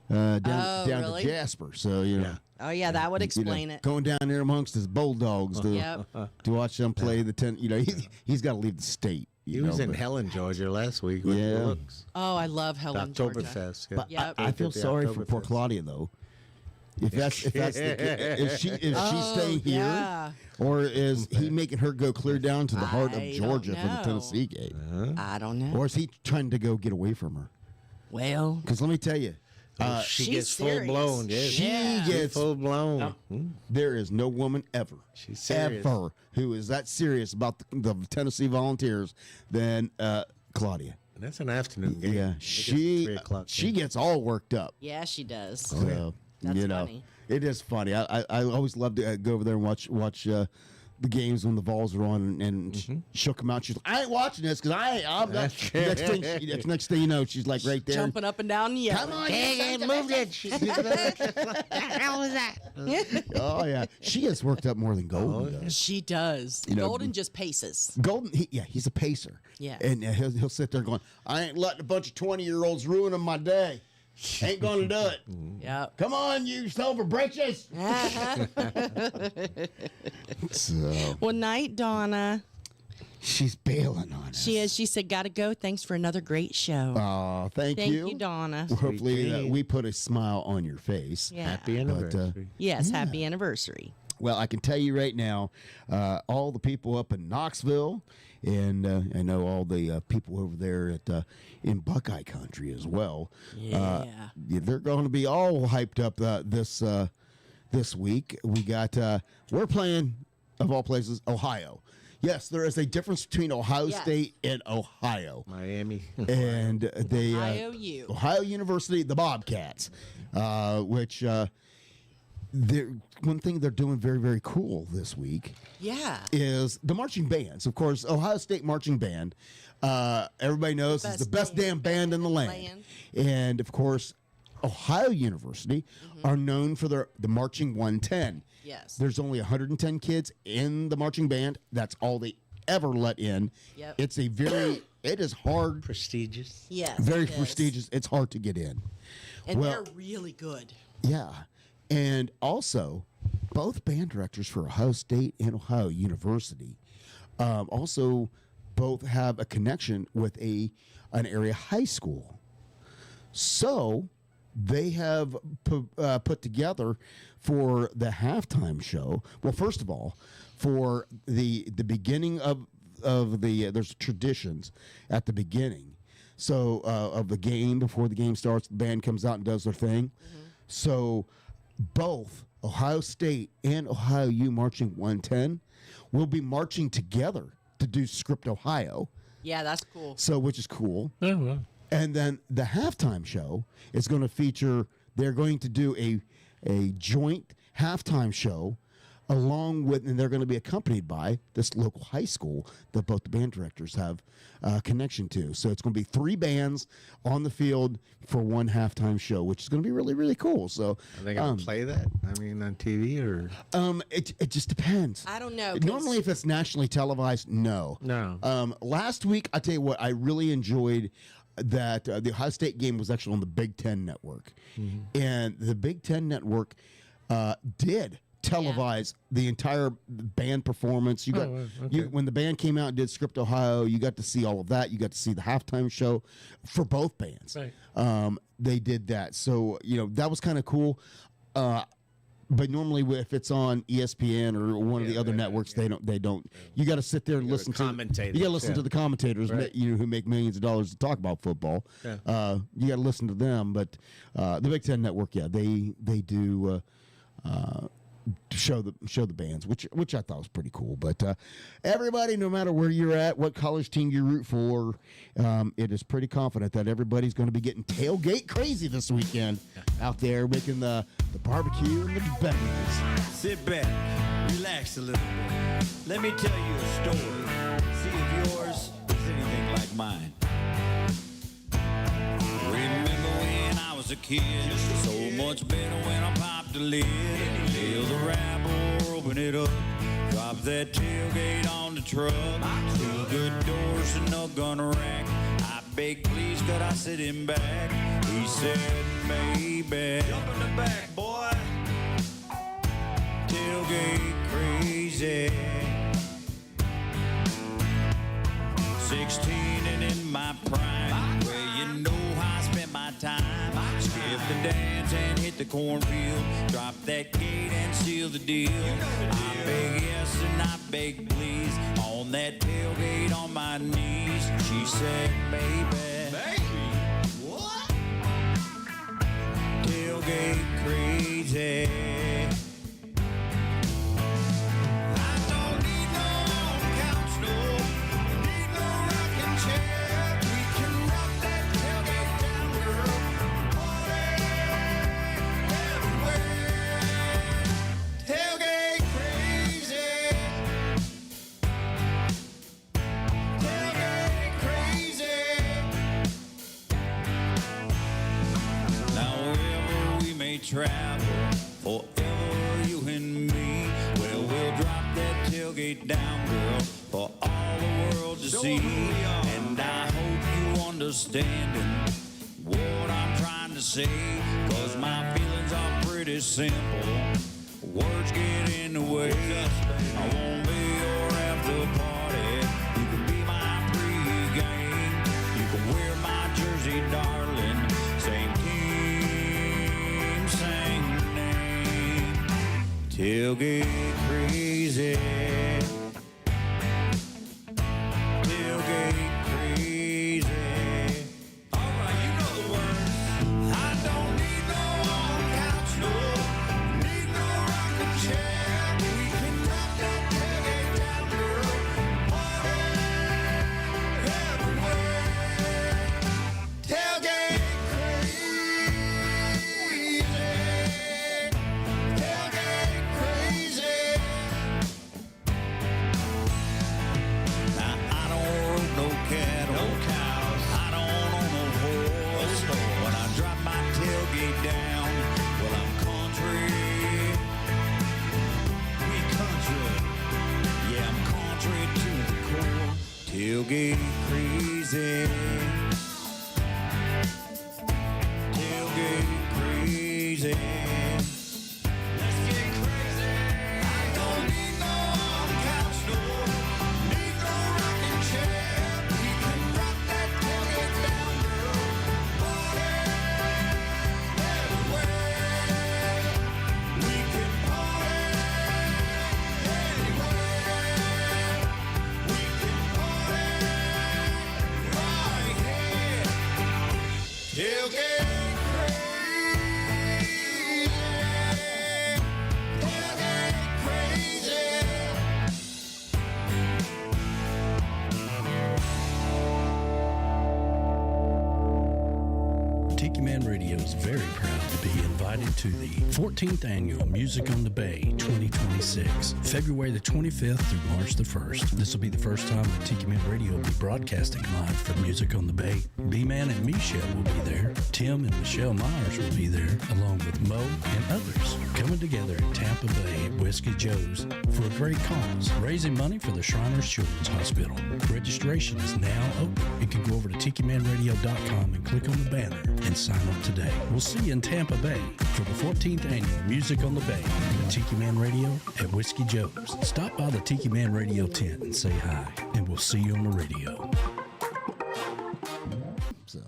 Down really? to Jasper. So you know. Oh yeah, that would explain it. Going down there amongst his Bulldogs to watch them play the 10. You know, he's got to leave the state. He was in Helen, Georgia last week. With the looks. Oh, I love Helen, Georgia. Oktoberfest. Yeah. But Yep. I feel sorry for poor Claudia though. If that's is she staying here, yeah. or is he making her go clear down to the heart of Georgia for the know. Tennessee game? I don't know. Or is he trying to go get away from her? Well, Because let me tell you, she she's gets full serious. blown. Yeah. she gets full blown. There is no woman ever, She's serious. ever, who is that serious about the Tennessee Volunteers than Claudia. And that's an afternoon game. Yeah, I think it's 3 o'clock she game. gets all worked up. yeah, she does. So, That's you know, funny. it is funny. I always love to go over there and watch the games when the Vols are on and shook them out. She's like, I ain't watching this because I'm not. next thing you know, she's like right there. Jumping up and down, and yelling. Come on, Hey, move that shit. How was that? Oh yeah, she gets worked up more than Golden does. She does. You know, Golden just paces. Golden, he's a pacer. Yeah. And he'll sit there going, I ain't letting a bunch of 20-year-olds ruin my day. Ain't gonna do it. Yep. Come on, you silver britches. So Well, night, Donna. she's bailing on us. She is. She said, "Gotta go. Thanks for another great show." Oh, thank Thank you. you, Donna. Hopefully dreams. we put a smile on your face. Yeah. Happy anniversary. Yes. Happy anniversary. Well, I can tell you right now, all the people up in Knoxville, and I know all the people over there at in Buckeye Country as well. They're going to be all hyped up this week. We got we're playing, of all places, Ohio. Yes, there is a difference between Ohio State and Ohio. Miami. And they Ohio U. Ohio University, the Bobcats, which one thing they're doing very, very cool this week is the marching bands. Of course, Ohio State marching band, everybody knows is the best damn band in the land. And of course, Ohio University are known for the marching 110. Yes. There's only 110 kids in the marching band. That's all they ever let in. Yep. It's a very, it is hard. Prestigious. Yes. Very it is. prestigious. It's hard to get in. And they're really good. Yeah. And also, both band directors for Ohio State and Ohio University also both have a connection with an area high school. So they have put together for the halftime show. Well, first of all, for the beginning of there's traditions at the beginning. So of the game, before the game starts, the band comes out and does their thing. So both Ohio State and Ohio U Marching 110 will be marching together to do Script Ohio. Yeah, that's cool. So, which is cool. Oh, wow. And then the halftime show is going to feature, they're going to do a joint halftime show along with, and they're going to be accompanied by this local high school that both the band directors have a connection to. So it's going to be 3 bands on the field for one halftime show, which is going to be really, really cool. So Are they going to play that? I mean, on TV or? it just depends. I don't know. 'cause- Normally, if it's nationally televised, no. No. Last week, I tell you what, I really enjoyed that the Ohio State game was actually on the Big Ten Network. And the Big Ten Network did televise the entire band performance. You got when the band came out and did Script Ohio, you got to see all of that. You got to see the halftime show for both bands. Right. They did that. So, that was kind of cool. But normally, if it's on ESPN or one of the other networks, they don't. You got to sit there and listen to commentators, You got to listen to the commentators, Right. who make millions of dollars to talk about football. Yeah. You got to listen to them. But the Big Ten Network, they do show the bands, which I thought was pretty cool. But everybody, no matter where you're at, what college team you root for, it is pretty confident that everybody's going to be getting tailgate crazy this weekend out there making the barbecue and the beverages. Sit back, relax a little bit. Let me tell you a story. See if yours mine. Remember when I was a kid, so much better when I popped the lid. Fill the wrapper, open it up, drop that tailgate on the truck. Two good doors and no gun rack. I beg, please, could I sit him back? He said, baby, jump in the back, boy. Tailgate crazy. 16 and in my prime, where you know how I spent my time. Skip the dance and hit the cornfield, drop that gate and seal the deal. I beg yes and I beg please, on that tailgate on my knees. She said, baby, what? Tailgate crazy. Travel forever, you and me. Well, we'll drop that tailgate down, girl, for all the world to see. And I hope you understanding what I'm trying to say, 'cause my feelings are pretty simple. Words get in the way. I won't be your after party. You can be my pregame. You can wear my jersey, darling. Same team, same name. Tailgate crazy. Tailgate crazy. All right, you know the words. I don't need no couch, no. Need no rocking chair. We can drop that tailgate down, girl. Party everywhere. Tailgate crazy. Tailgate crazy. Now I don't rope no cattle, no cows. I don't own no horse. When I drop my tailgate down, well I'm country. We country. Yeah, I'm country to the core. Tailgate crazy. Tailgate crazy. Let's get crazy. I don't need no couch, no. Need no rocking chair. We can rock that tailgate down, girl. Party everywhere. We can party anywhere. We can party right here. Tailgate crazy. Tailgate crazy. Tiki Man Radio is very proud to be invited to the 14th Annual Music on the Bay 2026, February the 25th through March the 1st. This will be the first time that Tiki Man Radio will be broadcasting live for Music on the Bay. B-Man and Michelle will be there. Tim and Michelle Myers will be there, along with Mo and others, coming together in Tampa Bay at Whiskey Joe's for a great cause, raising money for the Shriners Children's Hospital. Registration is now open. You can go over to TikiManRadio.com and click on the banner and sign up today. We'll see you in Tampa Bay for the 14th Annual Music on the Bay with Tiki Man Radio at Whiskey Joe's. Stop by the Tiki Man Radio tent and say hi, and we'll see you on the radio. So,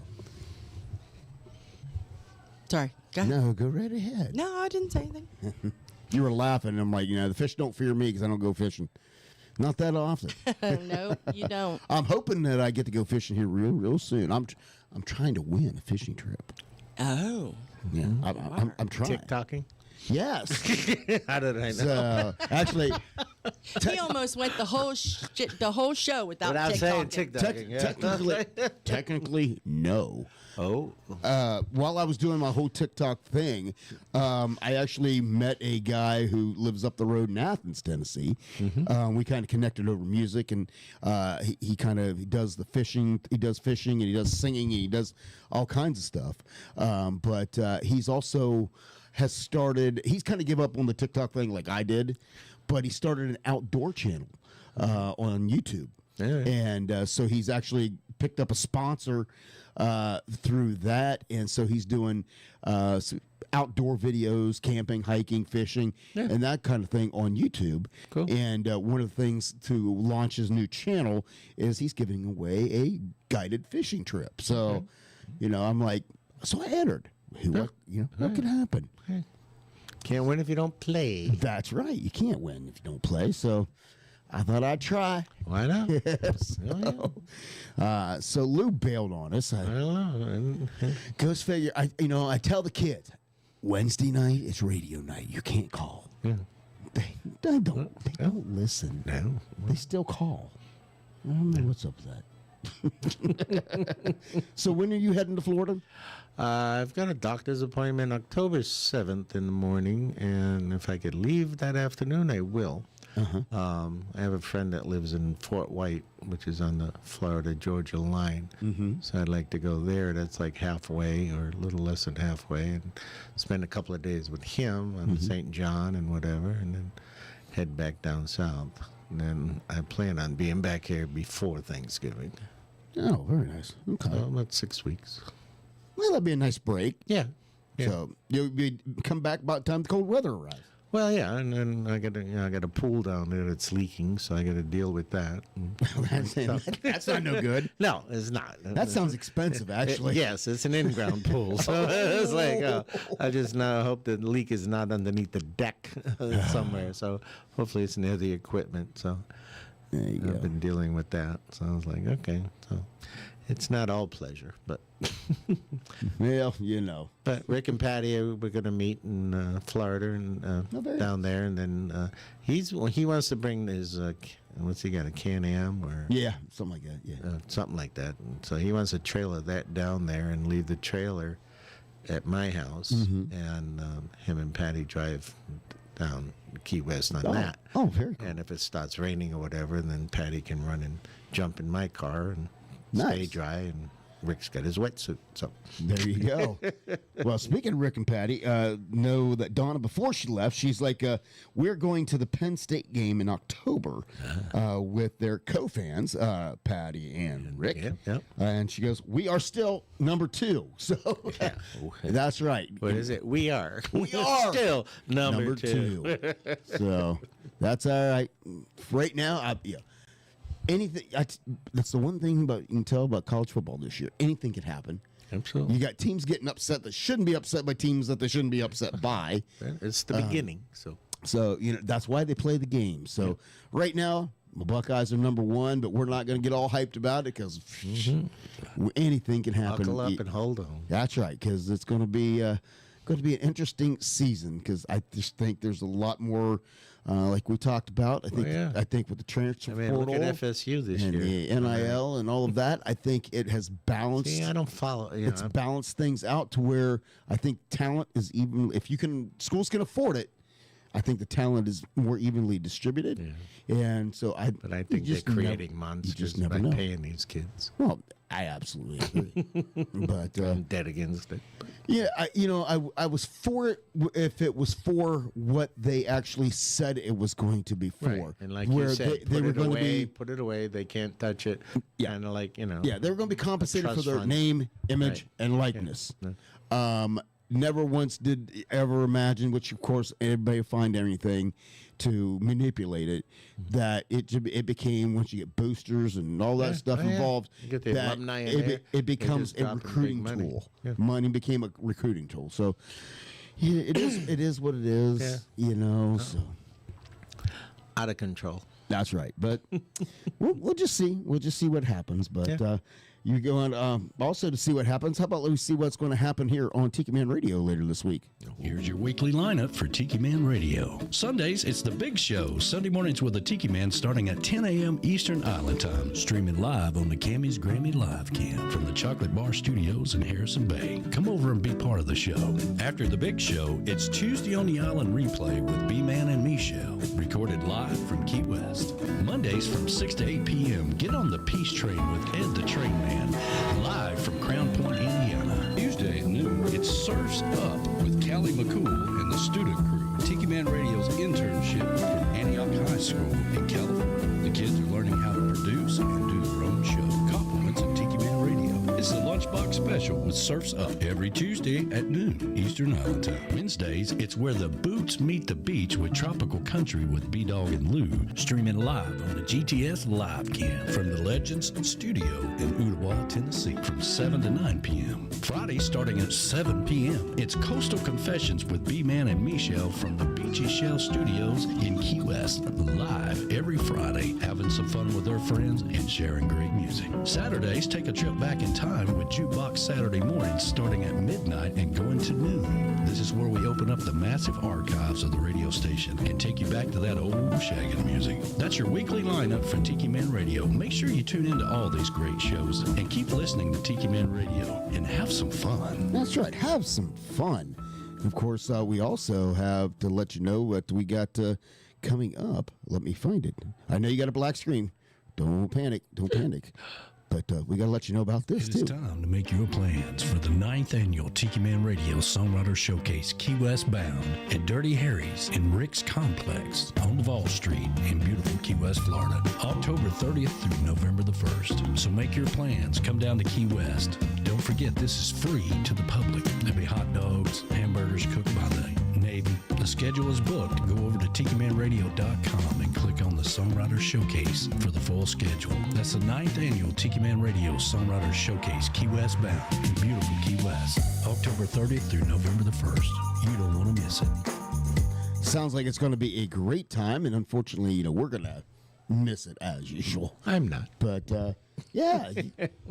Sorry. Go ahead. no, go right ahead. No, I didn't say anything. You were laughing. I'm like, the fish don't fear me because I don't go fishing. Not that often. No, you don't. I'm hoping that I get to go fishing here real soon. I'm trying to win a fishing trip. Oh. Yeah, I'm trying. TikToking? Yes. How did I know? So, actually, He almost went the whole show without saying TikToking. TikTok. Technically, no. Oh. While I was doing my whole TikTok thing, I actually met a guy who lives up the road in Athens, Tennessee. We kind of connected over music, and he does the fishing. He does fishing, and he does singing, and he does all kinds of stuff. But he's also has started. He's kind of give up on the TikTok thing like I did, but he started an outdoor channel on YouTube. Yeah. And so he's actually picked up a sponsor through that, and so he's doing outdoor videos, camping, hiking, fishing, and that kind of thing on YouTube. Cool. And one of the things to launch his new channel is he's giving away a guided fishing trip. So, I'm like, so I entered. What can happen? Can't win if you don't play. That's right. You can't win if you don't play. So I thought I'd try. Why not? Yes. So Lou bailed on us. I don't know. Goes figure. I tell the kids, Wednesday night is radio night. You can't call. Yeah. They don't listen. No. They still call. I don't know what's up with that. So when are you heading to Florida? I've got a doctor's appointment October 7th in the morning, and if I could leave that afternoon, I will. I have a friend that lives in Fort White, which is on the Florida-Georgia line. So I'd like to go there. That's like halfway or a little less than halfway, and spend a couple of days with him on St. John and whatever, and then head back down south. And then I plan on being back here before Thanksgiving. Oh, very nice. Okay. So about 6 weeks. Well, that'd be a nice break. Yeah. So you'll come back by the time the cold weather arrives. Well, yeah, and then I got a pool down there that's leaking, so I got to deal with that. That's not no good. No, it's not. That sounds expensive, actually. Yes, it's an in-ground pool, so it's like I just now hope the leak is not underneath the deck somewhere. So hopefully it's near the equipment. So there you I've been dealing with that. So I was like, okay, so it's not all pleasure, but well, But Rick and Patty, we're going to meet in Florida and down there, and then he wants to bring his what's he got, a Can-Am or something like that, something like that. And so he wants to trailer that down there and leave the trailer at my house, and him and Patty drive down Key West on that. Oh, very cool. And if it starts raining or whatever, then Patty can run and jump in my car and stay dry, and Rick's got his wetsuit. So there you go. Well, speaking of Rick and Patty, know that Donna, before she left, she's like, we're going to the Penn State game in October with their co-fans, Patty and Rick. And she goes, we are still number 2. So that's right. What is it? We are. We are still number 2. So that's all right. Right now, anything. That's the one thing you can tell about college football this year. Anything can happen. Absolutely. You got teams getting upset that shouldn't be upset by teams that they shouldn't be upset by. It's the beginning. So that's why they play the game. So right now, the Buckeyes are number 1, but we're not going to get all hyped about it because anything can happen. Buckle up and hold on. That's right, because it's going to be an interesting season. Because I just think there's a lot more. Like we talked about, I think with the transfer portal, look at FSU this and year, the NIL and all of that, I think it has balanced. See, I don't follow. It's balanced things out to where I think talent is even. If schools can afford it, I think the talent is more evenly distributed. And so But I think they're creating monsters by paying these kids. Well, I absolutely agree. But I'm dead against it. Yeah, I was for it if it was for what they actually said it was going to be for. Right. And like you said, they were going to be put it away. They can't touch it. Kind of like Yeah, they were going to be compensated for their name, image, and likeness. Never once did ever imagine, which of course everybody find anything to manipulate it, that it became, once you get boosters and all that stuff involved, you get the that alumni in there, it becomes a recruiting tool. Money became a recruiting tool. So it is what it is, so out of control. That's right. But we'll just see. We'll just see what happens. But You go on also to see what happens. How about we see what's going to happen here on Tiki Man Radio later this week? Here's your weekly lineup for Tiki Man Radio. Sundays, it's the big show. Sunday mornings with the Tiki Man starting at 10 a.m. Eastern Island Time. Streaming live on the Cammy's Grammy Live Cam from the Chocolate Bar Studios in Harrison Bay. Come over and be part of the show. After the big show, it's Tuesday on the Island replay with B-Man and Michelle. Recorded live from Key West. Mondays from 6 to 8 p.m. Get on the Peace Train with Ed the Train Man. Live from Crown Point, Indiana. Tuesday at noon, it's Surfs Up with Callie McCool and the student crew. Tiki Man Radio's internship from Antioch High School in California. The kids are learning how to produce and do their own show. Compliments of Tiki Man Radio. It's the Lunchbox Special with Surfs Up every Tuesday at noon Eastern Island Time. Wednesdays, it's Where the Boots Meet the Beach with Tropical Country with B-Dawg and Lou. Streaming live on the GTS Live Cam from the Legends Studio in Ooltewah, Tennessee from 7 to 9 p.m. Friday starting at 7 p.m. It's Coastal Confessions with B-Man and Michelle from the Beachy Shell Studios in Key West. Live every Friday, having some fun with their friends and sharing great music. Saturdays, take a trip back in time with Jukebox Saturday mornings starting at midnight and going to noon. This is where we open up the massive archives of the radio station and take you back to that old shaggin' music. That's your weekly lineup for Tiki Man Radio. Make sure you tune into all these great shows and keep listening to Tiki Man Radio and have some fun. That's right. Have some fun. Of course, we also have to let you know what we got coming up. Let me find it. I know you got a black screen. Don't panic. Don't panic. But we got to let you know about this, It too. is time to make your plans for the 9th annual Tiki Man Radio Songwriter Showcase Key West Bound at Dirty Harry's in Rick's Complex on Duval Street in beautiful Key West, Florida, October 30th through November the 1st. So make your plans. Come down to Key West. Don't forget, this is free to the public. There'll be hot dogs, hamburgers cooked by the Navy. The schedule is booked. Go over to TikiManRadio.com and click on the Songwriter Showcase for the full schedule. That's the 9th annual Tiki Man Radio Songwriter Showcase Key West Bound in beautiful Key West, October 30th through November the 1st. You don't want to miss it. Sounds like it's going to be a great time, and unfortunately, we're going to miss it as usual. I'm not. But, yeah,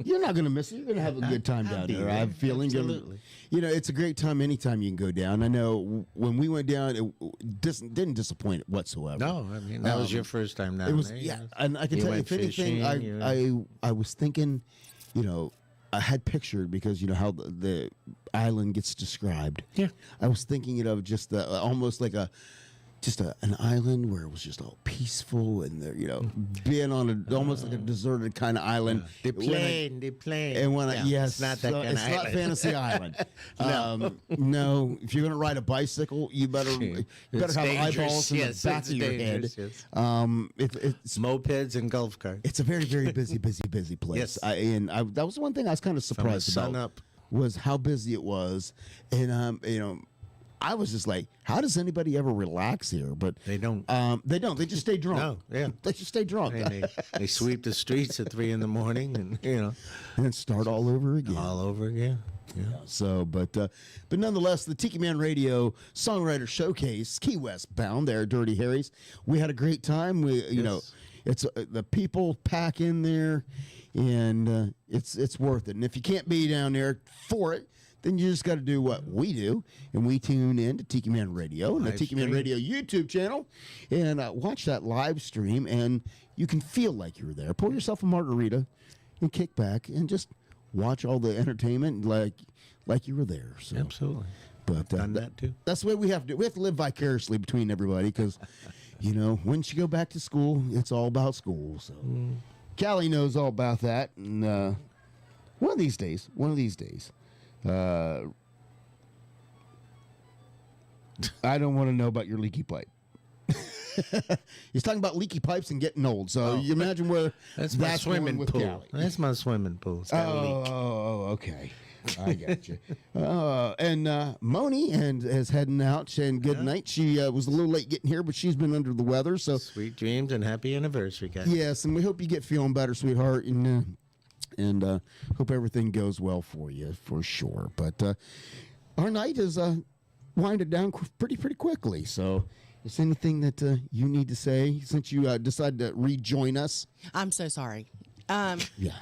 you're not going to miss it. You're going to have a good time down there. I have a feeling. Absolutely. It's a great time anytime you can go down. I know when we went down, it didn't disappoint whatsoever. No, I mean, that was your first time down It was, there. yeah, and I can tell you, went if anything, fishing, I was thinking, I had pictured, because how the island gets described. Yeah. I was thinking of just almost like an island where it was just all peaceful, and there, being on almost like a deserted kind of island. The plane. And when it's not that kind of it's not island. Fantasy Island. No. No. If you're gonna ride a bicycle, you better It's have dangerous. eyeballs in Yes, the back it's of your dangerous, head. yes. It's Mopeds and golf carts. It's a very, very busy place. Yes. That was one thing I was kind of surprised sun about. up. Was how busy it was, and I was just like, how does anybody ever relax here? But They don't. They don't. They just stay drunk. No, yeah. They just stay drunk. And they sweep the streets at 3 a.m. and and then start all over again. all over again. Yeah. So, but nonetheless, the Tiki Man Radio Songwriter Showcase, Key West bound there, Dirty Harry's. We had a great time. It's the people pack in there, and it's worth it. And if you can't be down there for it, then you just got to do what we do, and we tune in to Tiki Man Radio and the Live Tiki Man stream. Radio YouTube channel, and watch that live stream, and you can feel like you're there. Pour yourself a margarita and kick back and just watch all the entertainment like you were there. So. Absolutely. But Done that too. that's the way we have to do. We have to live vicariously between everybody, because, once you go back to school, it's all about school. So, Callie knows all about that, and one of these days, I don't want to know about your leaky pipe. He's talking about leaky pipes and getting old. So you imagine where That's my going swimming with pool. Callie. That's my swimming pool. It's got a leak. Oh, okay. I got you. And Moni is heading out, and good night. She was a little late getting here, but she's been under the weather. So Sweet dreams and happy anniversary, guys. yes, and we hope you get feeling better, sweetheart, and hope everything goes well for you, for sure. But our night is winding down pretty quickly. So is there anything that you need to say since you decided to rejoin us? I'm so sorry. Yeah.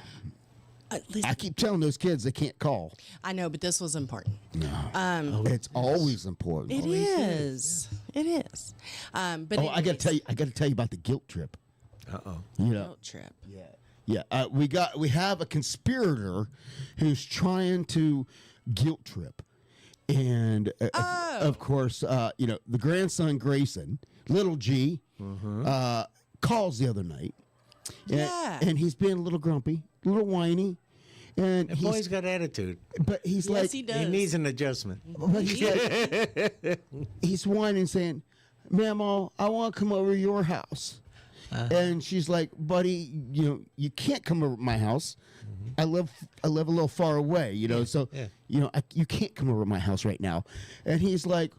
I keep telling those kids they can't call. I know, but this was important. No, it's always important. It is. It is. But I got to tell you about the guilt trip. You know, guilt trip. Yeah, we have a conspirator who's trying to guilt trip, and of course, you know, the grandson Grayson, little G, calls the other night, and he's being a little grumpy, a little whiny, and The boy's got attitude. but he's Yes, like he does. He needs an adjustment. but he's like, he's whining, saying, "Mama, I want to come over to your house." And she's like, "Buddy, you know, you can't come over to my house. I live a little far away, you know. So, you know, you can't come over to my house right now." And he's like,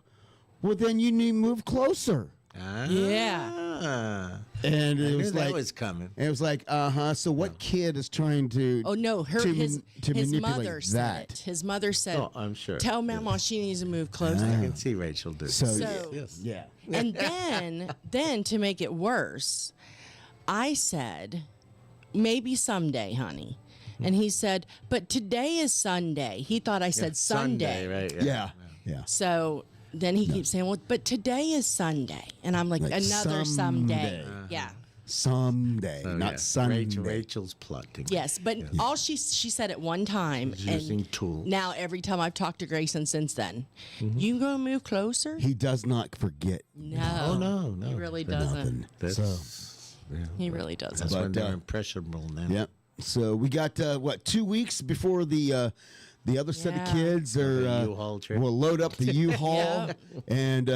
"Well, then you need to move closer." Yeah. And I it knew was that like, was coming. And it was like, So what kid is trying to? Oh no, his manipulate mother said that? it. His mother said, Oh, I'm sure. Tell Mama she needs to move closer. I can see Rachel do. So, So- And then to make it worse, I said, maybe someday, honey. And he said, but today is Sunday. He thought I said Sunday. right? Yeah. So then he keeps saying, well, but today is Sunday. And I'm like another someday. Yeah. Someday, Oh, not yeah. Sunday. Rachel's plotting. Yes, but all she said at one time, Using and tools. now every time I've talked to Grayson since then, you gonna move closer? He does not forget. No. Oh, no. He really for doesn't. nothing. That's, So, He really doesn't. that's when But, they're impressionable now. yeah. So we got 2 weeks before the other set of kids are The U-Haul trip. we'll load up the U-Haul and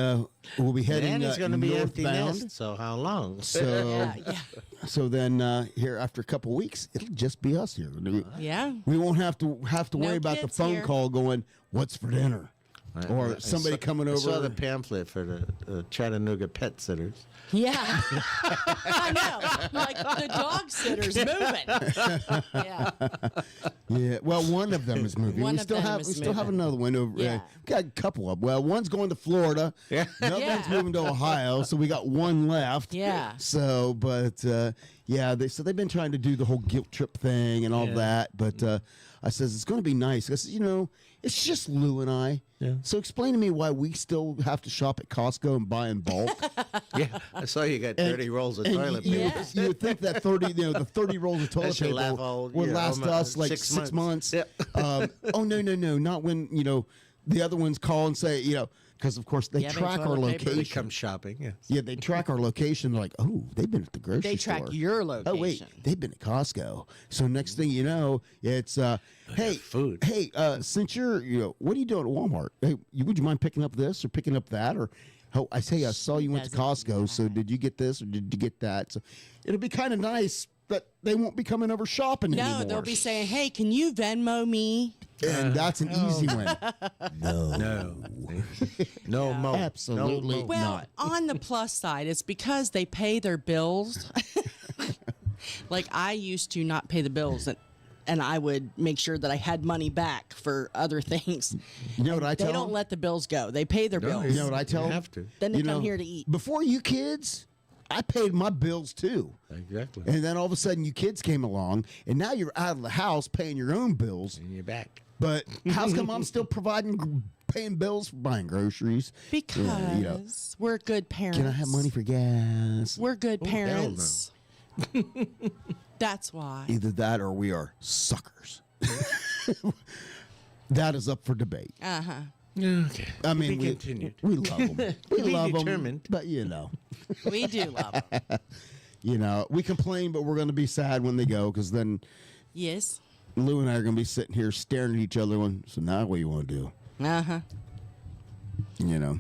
we'll be heading And it's going to be empty northbound. nest, so how long? So so then here after a couple of weeks it'll just be us here. Yeah. We won't have to No worry about the kids phone here. call going, "What's for dinner?" Or somebody coming over. I saw the pamphlet for the Chattanooga pet sitters. Yeah. I know. Like the dog sitter's moving. Yeah. Yeah, well, one of them is moving. One we of still them have is we still have moving. another one over. Yeah. We got a couple of. Well, one's going to Florida. Yeah. Another one's moving to Ohio, so we got one left. Yeah. So, but so they've been trying to do the whole guilt trip thing and all that. But I says it's going to be nice. I says, you know, it's just Lou and I. Yeah. So explain to me why we still have to shop at Costco and buy in bulk. Yeah, I saw you got 30 rolls of And toilet you, paper. you would think that 30 rolls of toilet That should paper last all- would yeah, last almost us like 6 6 months. months. Oh no, not when the other ones call and say because of course they Yeah, track our toilet paper. They location. come shopping. Yeah. Yeah, they track our location. They're like, oh, they've been at the grocery They store. track your Oh wait, location. they've been at Costco. So next thing you know, it's hey, food. Hey, since you're what are you doing at Walmart? Hey, would you mind picking up this or picking up that or? Oh, I saw you went to Costco. So did you get this or did you get that? So it'll be kind of nice, but they won't be coming over shopping anymore. No, they'll be saying, hey, can you Venmo me? And that's an easy one. No more. Absolutely No, Well, not. on the plus side, it's because they pay their bills. Like I used to not pay the bills and I would make sure that I had money back for other things. You know what I tell They don't them? let the bills go. They pay their bills. You know what I tell You them? have to. Then they come here to eat. Before you kids, I paid my bills too. Exactly. And then all of a sudden you kids came along and now you're out of the house paying your own bills. And you're back. But how's come I'm still paying bills for buying groceries? Because we're good parents. Can I have money for gas? We're good hell no. parents. That's why. Either that or we are suckers. That is up for debate. Uh-huh. Okay. I mean, Be we continued. love them. We Be love them. determined. But, We do love them. we complain, but we're going to be sad when they go because then Yes. Lou and I are going to be sitting here staring at each other going, so now what do you want to do? Uh-huh.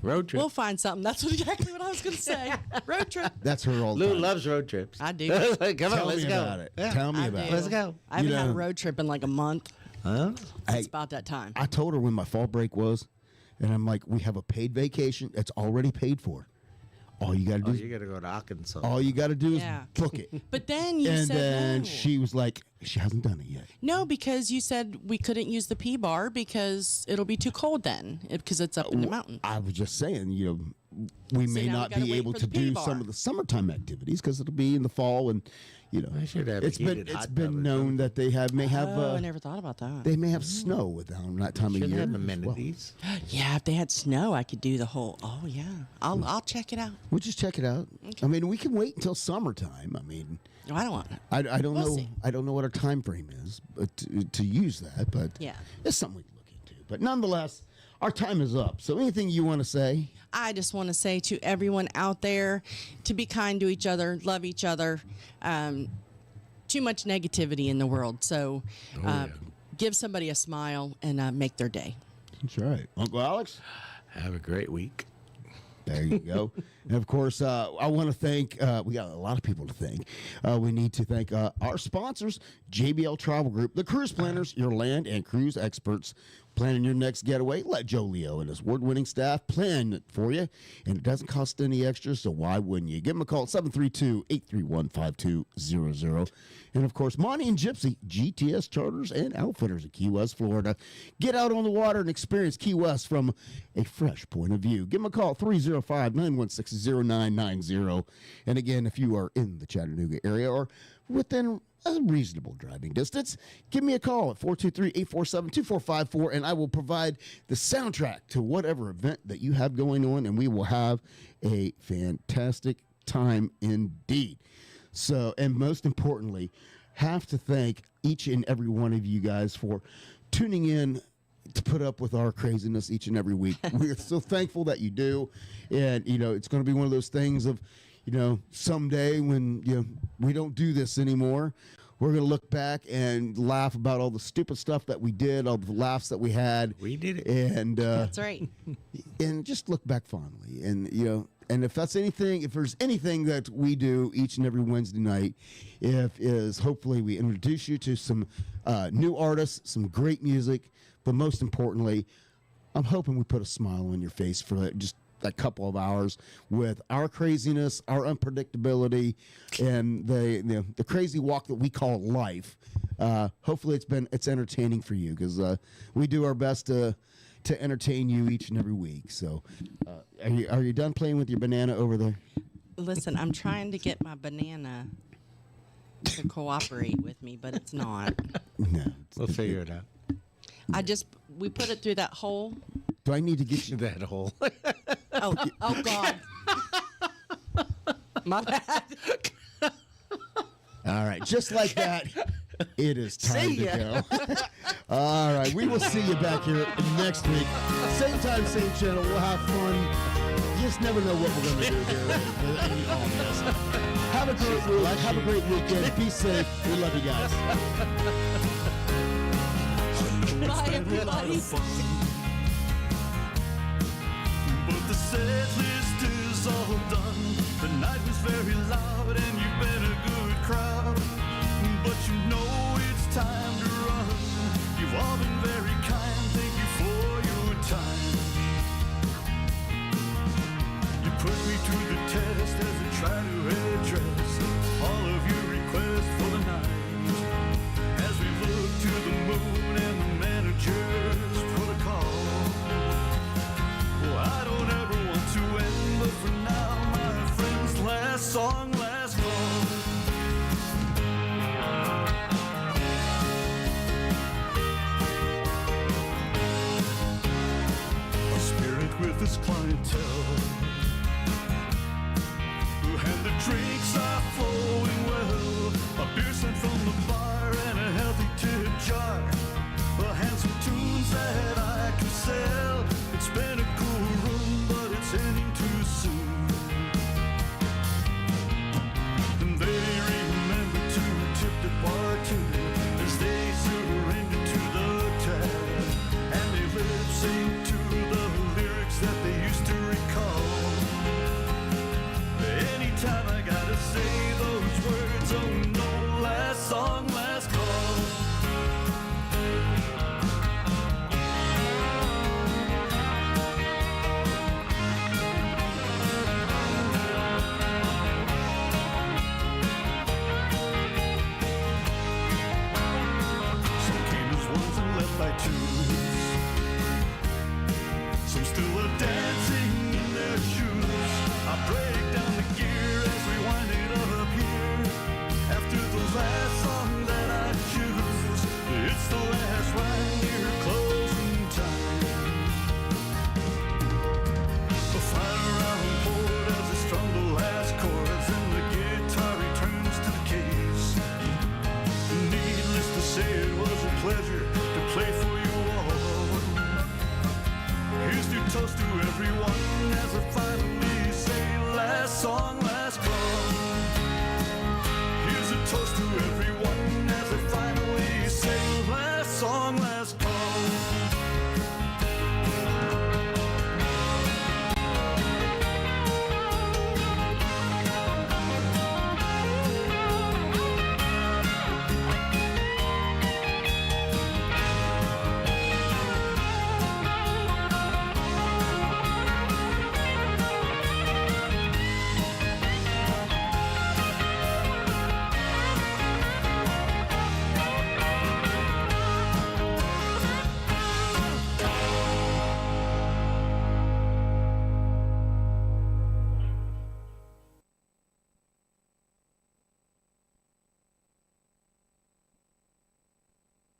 Road trip. We'll find something. That's exactly what I was going to say. Road trip. That's her all the Lou time. loves road trips. I do. Come Tell on, let's me go. about it. Yeah. Tell me I about do. it. Let's go. I haven't had a know- road trip in like a month. Huh? It's about that time. I told her when my fall break was, and I'm like, we have a paid vacation. It's already paid for. All you got to do Oh, is you got to go to Arkansas. all you got to do is Yeah. book it. But then you And said then no. she was like, she hasn't done it yet. No, because you said we couldn't use the P bar because it'll be too cold then because it's up in the mountains. I was just saying, we may now we not gotta be wait able for to the do P-bar. some of the summertime activities because it'll be in the fall and, You know, I should have it's been heated it's hot been tub or known that they may have. Oh, I never thought about that. They may have snow around that time of Should year. have as well. amenities. Yeah, if they had snow, I could do the whole. Oh yeah, I'll check it out. We'll just check it out. I mean, we can wait until summertime. I mean, No, I don't want it. I don't We'll know. see. I don't know what our time frame is, but to use that. But Yeah. it's something we can look into. But nonetheless, our time is up. So anything you want to say? I just want to say to everyone out there to be kind to each other, love each other. Too much negativity in the world. So give somebody a smile and make their day. That's right. Uncle Alex? Have a great week. There you go. And of course, I want to thank, we got a lot of people to thank. We need to thank our sponsors, JBL Travel Group, the cruise planners, your land and cruise experts. Planning your next getaway, let Joe Leo and his award-winning staff plan it for you. And it doesn't cost any extra, so why wouldn't you? Give them a call at 732-831-5200. And, of course, Monty and Gypsy, GTS Charters and Outfitters in Key West, Florida. Get out on the water and experience Key West from a fresh point of view. Give them a call, 305-916-0990. And, again, if you are in the Chattanooga area or within a reasonable driving distance, give me a call at 423-847-2454, and I will provide the soundtrack to whatever event that you have going on, and we will have a fantastic time indeed. So, and most importantly, have to thank each and every one of you guys for tuning in to put up with our craziness each and every week. We're so thankful that you do, and, you know, it's going to be one of those things of, you know, someday when, you know, we don't do this anymore, we're going to look back and laugh about all the stupid stuff that we did, all the laughs that we had. We did it. And That's right. and just look back fondly. And, you know, and if that's anything, if there's anything that we do each and every Wednesday night, is hopefully we introduce you to some new artists, some great music, but most importantly, I'm hoping we put a smile on your face for just a couple of hours with our craziness, our unpredictability, and the crazy walk that we call life. Hopefully it's entertaining for you, because we do our best to entertain you each and every week. So are you done playing with your banana over there? Listen, I'm trying to get my banana to cooperate with me, but it's not. No. We'll figure it out. We put it through that hole. Do I need to get you that hole? Oh God. My bad. All right, just like that, it is time See to ya. go. All right, we will see you back here next week. Same time, same channel. We'll have fun. You just never know what we're going to do here. in all this. Have a great week. Have a great weekend. Be safe. We love you guys. Bye, everybody. But the set list is all done. The night was very loud and you've been a good crowd. But you know it's time to run. You've all been very kind. Thank you for your time. You put me to the test as I try to address all of your requests for the night. As we look to the moon and the managers put a call. Well, I don't ever want to end, but for now, my friends, last song, last call. A spirit with his clientele, and the drinks are flowing well. A beer sent from the bar and a healthy tip jar. Handsome tunes that I can sell.